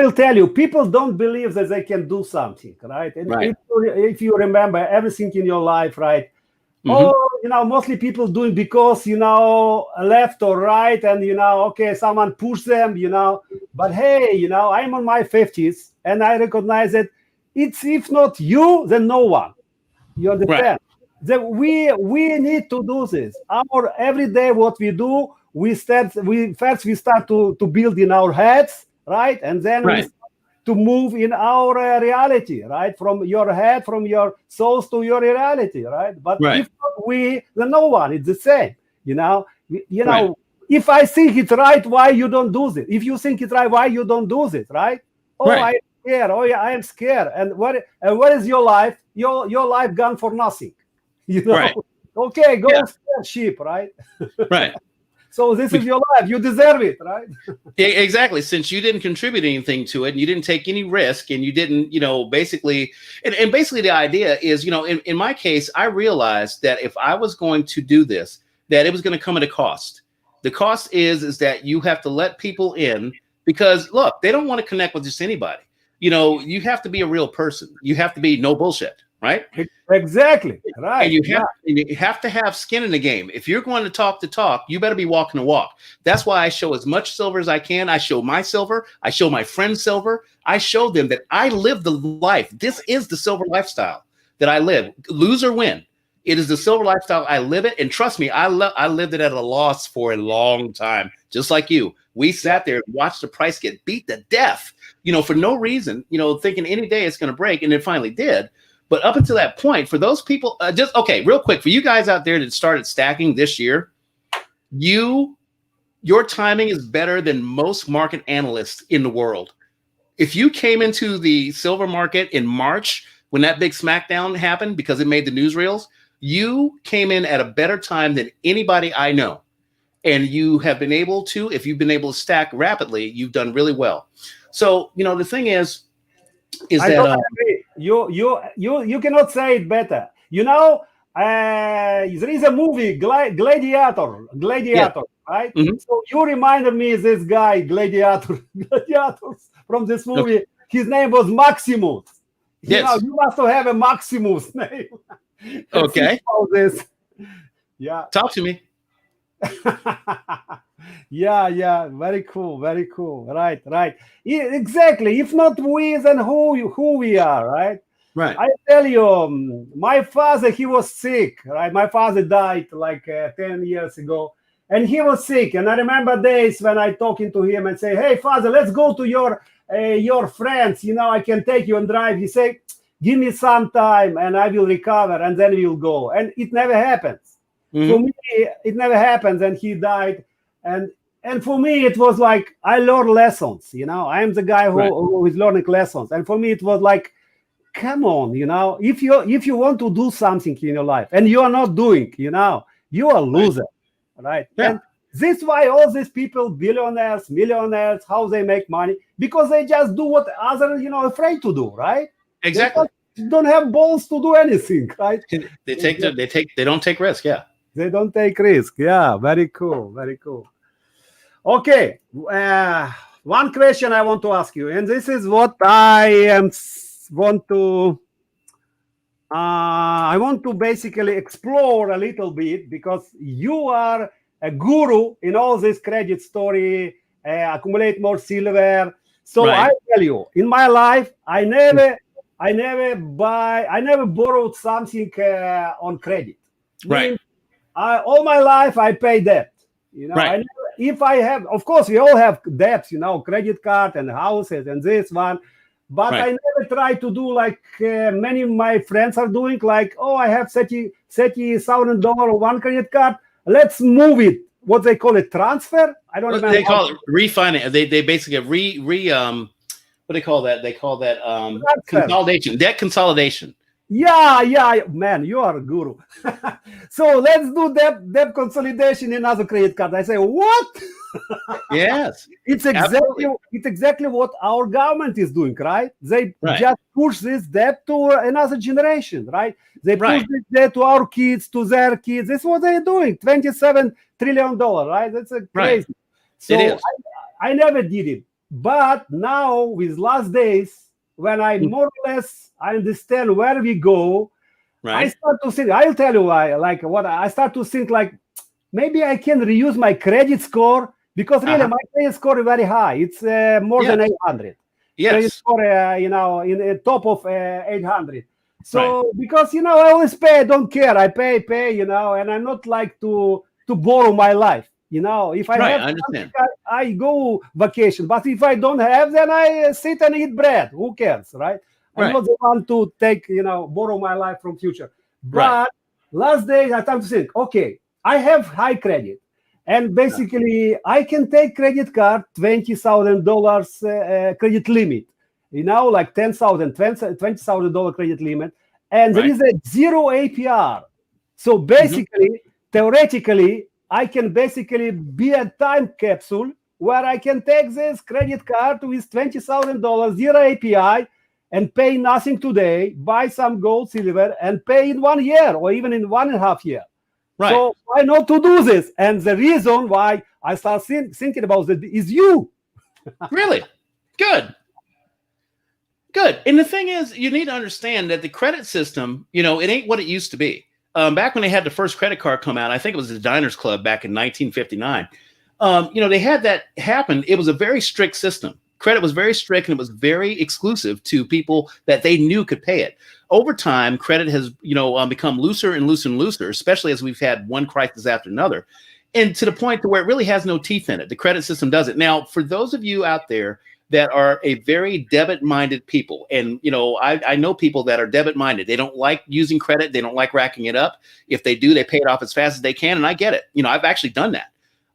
will tell you, people don't believe that they can do something, right? And right. If you remember everything in your life, right? Mm-hmm. Mostly people doing because, left or right, and, okay, someone pushed them, but hey, I'm on my 50s, and I recognize that it's, if not you, then no one. You understand? Right. That we need to do this. Our every day, what we do, we start to build in our heads, right? And then we start to move in our reality, right? From your head, from your souls to your reality, right? But if not we, then no one. It's the same, If I think it's right, why you don't do this? If you think it's right, why you don't do this, right? Oh, I'm scared. Oh, yeah, I am scared. And what is your life? Your life gone for nothing, Okay, go steer sheep, right? Right. So this is your life. You deserve it, right? Exactly. Since you didn't contribute anything to it, and you didn't take any risk, and you didn't, basically, and basically the idea is, in my case, I realized that if I was going to do this, that it was going to come at a cost. The cost is that you have to let people in, because look, they don't want to connect with just anybody. You have to be a real person. You have to be no bullshit. Right? Exactly. Right. And you have to have skin in the game. If you're going to talk the talk, you better be walking the walk. That's why I show as much silver as I can. I show my silver. I show my friends silver. I show them that I live the life. This is the silver lifestyle that I live. Lose or win. It is the silver lifestyle. I live it. And trust me, I lived it at a loss for a long time. Just like you. We sat there and watched the price get beat to death, for no reason, thinking any day it's going to break. And it finally did. But up until that point, for those people, real quick, for you guys out there that started stacking this year, your timing is better than most market analysts in the world. If you came into the silver market in March, when that big smackdown happened, because it made the newsreels, you came in at a better time than anybody I know. And you have been able to, if you've been able to stack rapidly, you've done really well. So, the thing is that you cannot say it better. There is a movie, Gladiator, right? Mm-hmm. So you reminded me this guy, Gladiators from this movie. Okay. His name was Maximus. Yes. You must have a Maximus name. Okay. This. Yeah. Talk to me. Yeah, very cool. Right. Exactly. If not we, then who we are, right? Right. I tell you, my father, he was sick, right? My father died like 10 years ago, and he was sick. And I remember days when I talking to him and say, "Hey, father, let's go to your friends. You know, I can take you and drive." He say, "Give me some time, and I will recover, and then we'll go." And it never happens. For me, it never happens, and he died. And for me, it was like I learned lessons. You know, I am the guy who is learning lessons, and for me, it was like, come on, you know, if you want to do something in your life and you are not doing, you know, you are a loser, right? Yeah. And this is why all these people, billionaires, millionaires, how they make money, because they just do what others, you know, afraid to do, right? Exactly. They don't have balls to do anything, right? They don't take risk. Yeah. They don't take risk. Yeah, very cool, very cool. Okay, one question I want to ask you, and this is what I want to basically explore a little bit, because you are a guru in all this credit story, accumulate more silver. So I tell you, in my life, I never borrowed something on credit. Right. All my life I pay debt. You know, if I have, of course, we all have debts, you know, credit card and houses and this one. But I never try to do like many of my friends are doing, like, oh, I have $30,000 on one credit card. Let's move it. What they call it, transfer? I don't remember. They call it refinance. They basically what do they call that? They call that consolidation, debt consolidation. Yeah, man, you are a guru. So let's do debt consolidation in other credit card. I say, what? Yes, it's exactly what our government is doing, right? They just push this debt to another generation, right? They push this debt to our kids, to their kids. This is what they're doing. $27 trillion, right? That's crazy. So I never did it, but now with last days, when I more or less I understand where we go, I start to think. I'll tell you why. Like what I start to think, like maybe I can reuse my credit score, because really my credit score is very high. It's more than 800. Yes. Credit score, you know, in the top of 800. So because you know I always pay, I don't care. I pay, you know, and I'm not like to borrow my life. You know, if I have something, I go vacation. But if I don't have, then I sit and eat bread. Who cares, right? I'm not the one to take, you know, borrow my life from future. But last day I started to think, okay, I have high credit, and basically I can take credit card $20,000 credit limit. You know, like $20,000 credit limit, and there is a zero APR. So basically, theoretically, I can basically be a time capsule where I can take this credit card with $20,000, zero API, and pay nothing today, buy some gold, silver, and pay in 1 year or even in 1.5 years. So I know to do this. And the reason why I start thinking about it is you. Really? Good. And the thing is, you need to understand that the credit system, you know, it ain't what it used to be. Back when they had the first credit card come out, I think it was the Diners Club back in 1959. You know, they had that happen. It was a very strict system. Credit was very strict, and it was very exclusive to people that they knew could pay it. Over time, credit has, you know, become looser and looser and looser, especially as we've had one crisis after another, and to the point to where it really has no teeth in it. The credit system does it. Now, for those of you out there that are a very debit-minded people, and you know, I know people that are debit-minded. They don't like using credit. They don't like racking it up. If they do, they pay it off as fast as they can, and I get it. You know, I've actually done that.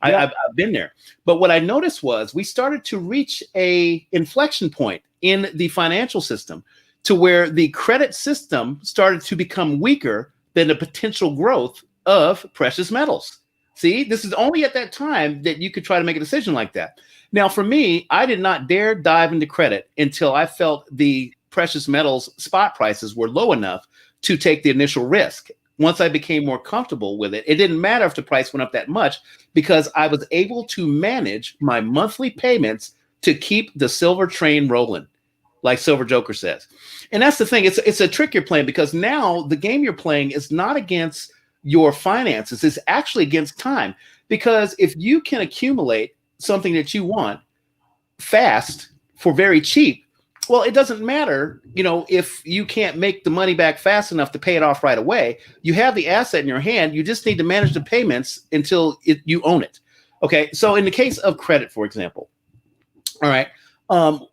I've been there. But what I noticed was we started to reach a inflection point in the financial system to where the credit system started to become weaker than the potential growth of precious metals. See, this is only at that time that you could try to make a decision like that. Now, for me, I did not dare dive into credit until I felt the precious metals spot prices were low enough to take the initial risk. Once I became more comfortable with it, it didn't matter if the price went up that much, because I was able to manage my monthly payments to keep the silver train rolling, like Silver Joker says. And that's the thing. It's a trick you're playing, because now the game you're playing is not against your finances. It's actually against time. Because if you can accumulate something that you want fast for very cheap, Well, it doesn't matter, if you can't make the money back fast enough to pay it off right away. You have the asset in your hand. You just need to manage the payments until you own it. Okay, so in the case of credit, for example, all right,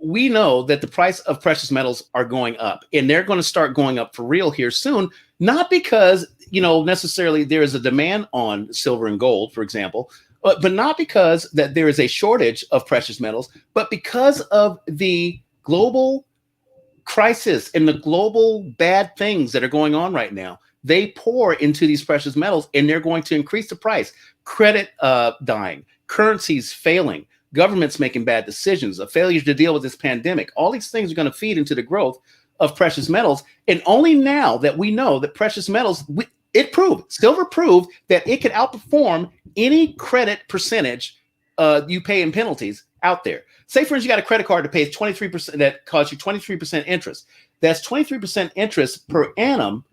we know that the price of precious metals are going up, and they're going to start going up for real here soon. Not because necessarily there is a demand on silver and gold, for example, but not because that there is a shortage of precious metals, but because of the global crisis and the global bad things that are going on right now. They pour into these precious metals, and they're going to increase the price. Credit dying, currencies failing, governments making bad decisions, a failure to deal with this pandemic. All these things are going to feed into the growth of precious metals. And only now that we know that precious metals, silver proved that it could outperform any credit percentage you pay in penalties out there. Say, for instance, you got a credit card that pays 23%, that costs you 23% interest. That's 23% interest per annum,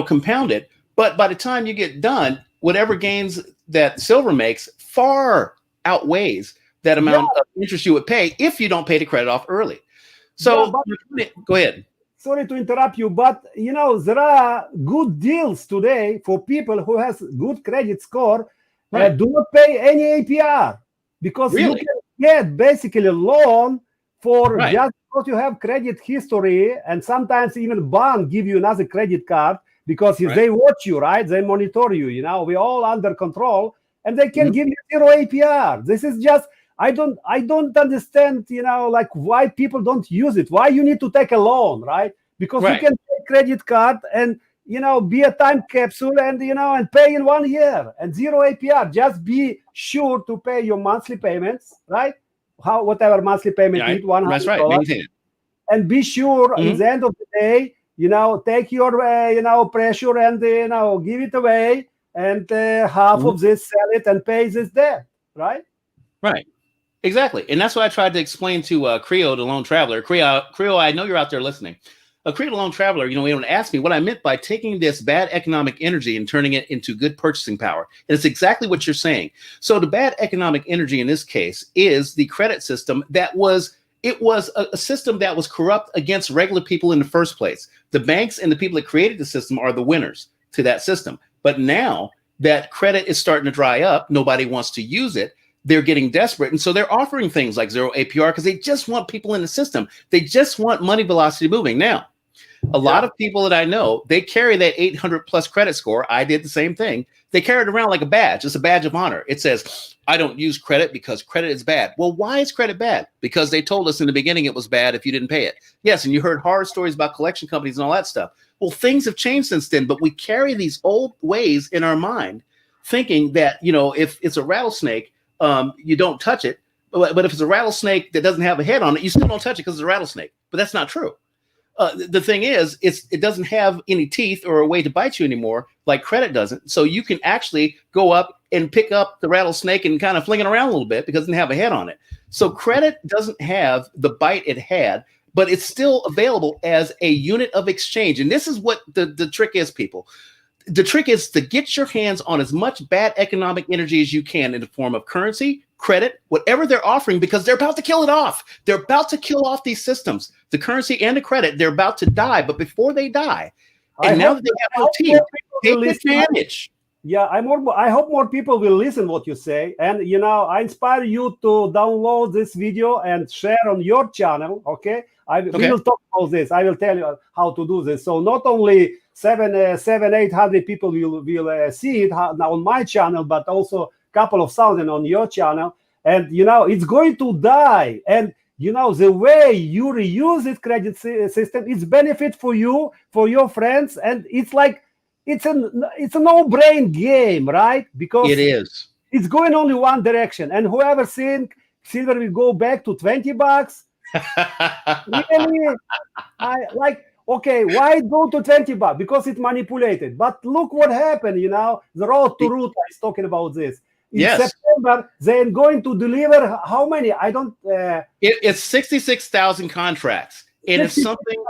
compounded. But by the time you get done, whatever gains that silver makes far outweighs that amount of interest you would pay if you don't pay the credit off early. So go ahead. Sorry to interrupt you, but there are good deals today for people who has good credit score that do not pay any APR, because you can get basically a loan for just because you have credit history, and sometimes even bank give you another credit card because they watch you, right? They monitor you. We're all under control, and they can give you 0 APR. This is just I don't understand, like why people don't use it. Why you need to take a loan, right? Because you can take credit card and be a time capsule and and pay in 1 year and 0 APR. Just be sure to pay your monthly payments, right? Whatever monthly payment is, $100. That's right. Maintain it. And be sure at the end of the day, take your pressure and give it away, and half of this sell it and pay this debt, right? Right. Exactly. And that's what I tried to explain to Creo, the lone traveler. Creo, I know you're out there listening. Creo, the lone traveler, he asked me what I meant by taking this bad economic energy and turning it into good purchasing power. And it's exactly what you're saying. So the bad economic energy in this case is the credit system it was a system that was corrupt against regular people in the first place. The banks and the people that created the system are the winners to that system. But now that credit is starting to dry up, nobody wants to use it. They're getting desperate. And so they're offering things like 0 APR because they just want people in the system. They just want money velocity moving. Now, a lot of people that I know, they carry that 800 plus credit score. I did the same thing. They carry it around like a badge. It's a badge of honor. It says, I don't use credit because credit is bad. Well, why is credit bad? Because they told us in the beginning it was bad if you didn't pay it. Yes, and you heard horror stories about collection companies and all that stuff. Well, things have changed since then, but we carry these old ways in our mind, thinking that, if it's a rattlesnake, you don't touch it. But if it's a rattlesnake that doesn't have a head on it, you still don't touch it because it's a rattlesnake. But that's not true. The thing is, it doesn't have any teeth or a way to bite you anymore, like credit doesn't. So you can actually go up and pick up the rattlesnake and kind of fling it around a little bit because it doesn't have a head on it. So credit doesn't have the bite it had, but it's still available as a unit of exchange. And this is what the trick is, people. The trick is to get your hands on as much bad economic energy as you can in the form of currency, credit, whatever they're offering, because they're about to kill it off. They're about to kill off these systems, the currency and the credit. They're about to die. But before they die, and now that they have no teeth, take advantage. Yeah, I hope more people will listen what you say. And, I inspire you to download this video and share on your channel, okay? We will talk about this. I will tell you how to do this. So not only 800 people will see it on my channel, but also a couple of thousand on your channel. And, it's going to die. And, the way you reuse this credit system, it's benefit for you, for your friends. And it's like, it's a no-brain game, right? Because it is. It's going only one direction. And whoever think silver will go back to $20, really, okay, why go to $20? Because it's manipulated. But look what happened, the road to Ruta is talking about this. In September, they're going to deliver how many? I don't... it's 66,000 contracts. And it's something...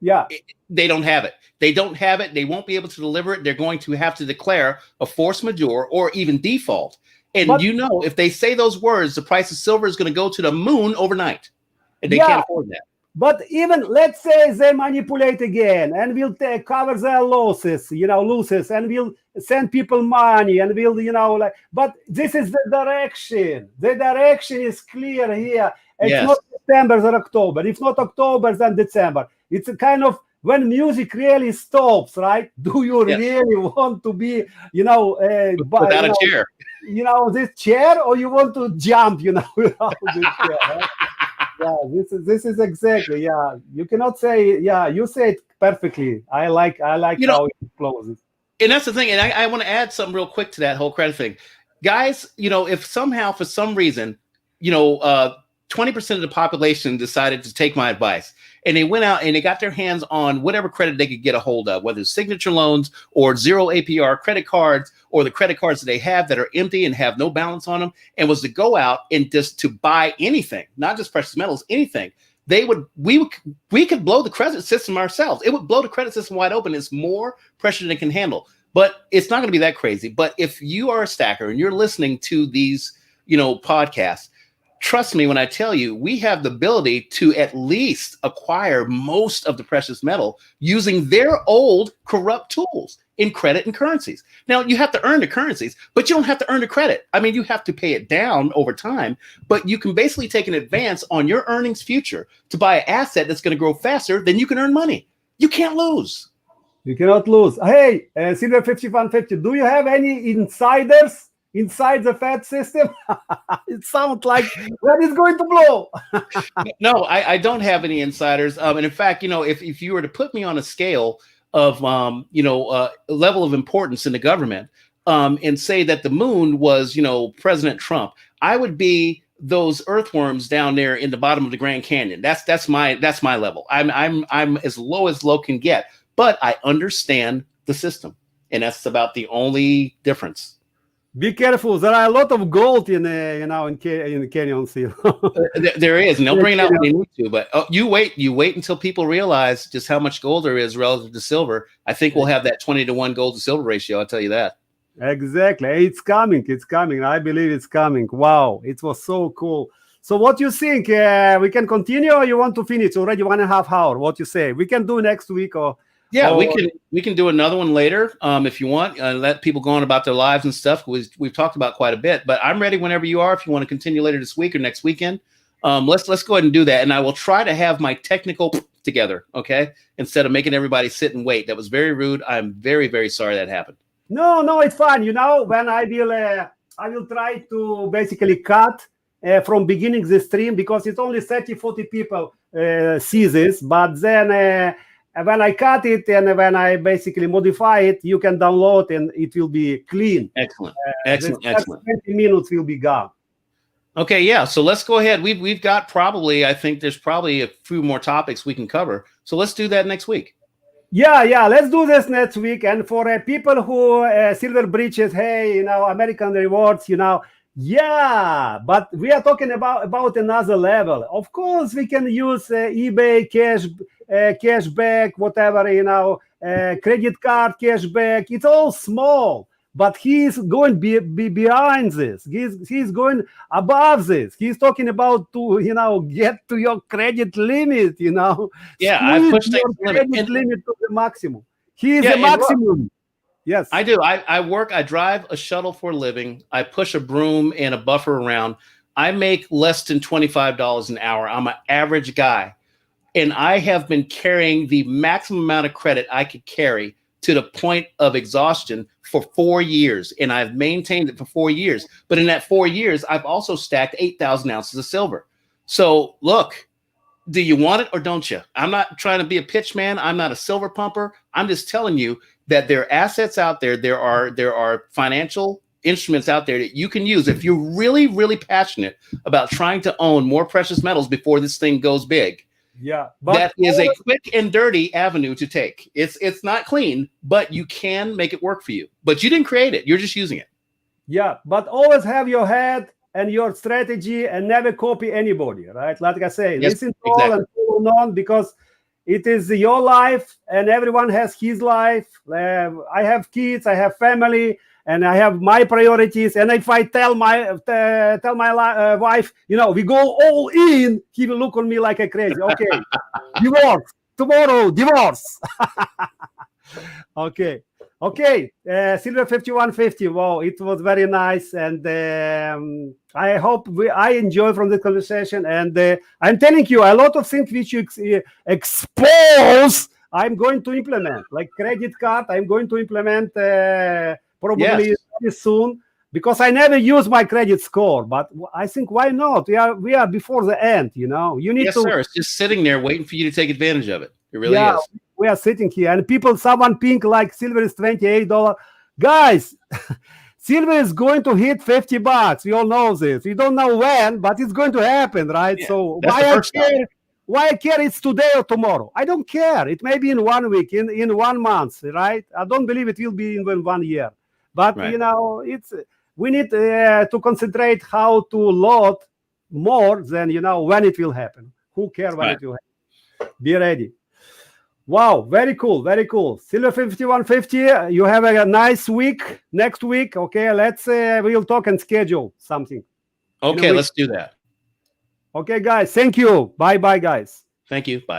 Yeah. They don't have it. They don't have it. They won't be able to deliver it. They're going to have to declare a force majeure or even default. And if they say those words, the price of silver is going to go to the moon overnight. And they can't afford that. But even let's say they manipulate again and will cover their losses, and will send people money and will, like. But this is the direction. The direction is clear here. It's Yes. not September or October. If not October, then December. It's a kind of when music really stops, right? Do you really want to be, without a chair? This chair, or you want to jump, without this chair, right? Yeah, this is exactly. Yeah, you cannot say. Yeah, you say it perfectly. I like how it closes. And that's the thing. And I want to add something real quick to that whole credit thing, guys. If somehow for some reason, 20% of the population decided to take my advice and they went out and they got their hands on whatever credit they could get a hold of, whether it's signature loans or 0 APR credit cards or the credit cards that they have that are empty and have no balance on them, and was to go out and just to buy anything, not just precious metals, anything, we could blow the credit system ourselves. It would blow the credit system wide open. It's more pressure than it can handle, but it's not going to be that crazy. But if you are a stacker and you're listening to these, podcasts, trust me when I tell you, we have the ability to at least acquire most of the precious metal using their old corrupt tools in credit and currencies. Now, you have to earn the currencies, but you don't have to earn the credit. I mean, you have to pay it down over time, but you can basically take an advance on your earnings future to buy an asset that's going to grow faster than you can earn money. You can't lose. You cannot lose. Hey, SilverGameOfThrones, do you have any insiders inside the Fed system? It sounds like that is going to blow. No, I don't have any insiders. And in fact, if you were to put me on a scale of, level of importance in the government, and say that the moon was, President Trump, I would be those earthworms down there in the bottom of the Grand Canyon. That's my level. I'm as low can get, but I understand the system, and that's about the only difference. Be careful. There are a lot of gold in the canyon seal. There is, and they'll bring it out when they need to. But you wait until people realize just how much gold there is relative to silver. I think we'll have that 20-to-1 gold to silver ratio. I'll tell you that. Exactly. It's coming. It's coming. I believe it's coming. Wow. It was so cool. So what you think? We can continue, or you want to finish? Already 1.5 hours. What you say? We can do next week, or yeah, we can do another one later if you want. Let people go on about their lives and stuff. We've talked about quite a bit, but I'm ready whenever you are. If you want to continue later this week or next weekend, let's go ahead and do that. And I will try to have my technical together, okay? Instead of making everybody sit and wait. That was very rude. I'm very, very sorry that happened. No, it's fine. When I will try to basically cut from beginning the stream, because it's only 30-40 people see this, but then. When I cut it and when I basically modify it, you can download and it will be clean. Excellent. 20 minutes will be gone. Okay, yeah. So let's go ahead. We've got probably, I think there's probably a few more topics we can cover. So let's do that next week. Yeah. Let's do this next week. And for people who silver breaches, hey, American rewards, yeah, but we are talking about another level. Of course, we can use eBay cashback, whatever, credit card cashback. It's all small, but he's going behind this. He's going above this. He's talking about to get to your credit limit. Yeah, I pushed your credit limit to the maximum. He is the maximum. Yes, I do. I drive a shuttle for a living. I push a broom and a buffer around. I make less than $25 an hour. I'm an average guy. And I have been carrying the maximum amount of credit I could carry to the point of exhaustion for 4 years. And I've maintained it for 4 years. But in that 4 years, I've also stacked 8,000 ounces of silver. So look, do you want it or don't you? I'm not trying to be a pitch man. I'm not a silver pumper. I'm just telling you that there are assets out there. There are financial instruments out there that you can use if you're really, really passionate about trying to own more precious metals before this thing goes big. Yeah, but that is a quick and dirty avenue to take. It's not clean, but you can make it work for you. But you didn't create it. You're just using it. Yeah, but always have your head and your strategy and never copy anybody, right? Like I say, listen to all and follow on, because it is your life and everyone has his life. I have kids, I have family. and I have my priorities. And if I tell my wife, we go all in, he will look on me like a crazy. Okay, divorce tomorrow, divorce. Okay. Silver5150. Wow, it was very nice, and I hope I enjoy from the conversation. And I'm telling you, a lot of things which you expose, I'm going to implement, like credit card. I'm going to implement probably very soon, because I never use my credit score. But I think, why not? We are before the end. You need yes, to. Sir. It's just sitting there waiting for you to take advantage of it. It really is. We are sitting here, and someone pink like silver is $28. Guys, silver is going to hit $50. We all know this. We don't know when, but it's going to happen, right? Yeah, so why I care? Why I care it's today or tomorrow? I don't care. It may be in 1 week, in 1 month, right? I don't believe it will be in 1 year. But we need to concentrate how to load more than when it will happen. Who cares when it will happen? Be ready. Wow, very cool, very cool. Silver5150, you have a nice week next week. Okay, we'll talk and schedule something. Okay, let's do that. Okay, guys, thank you. Bye, guys. Thank you. Bye.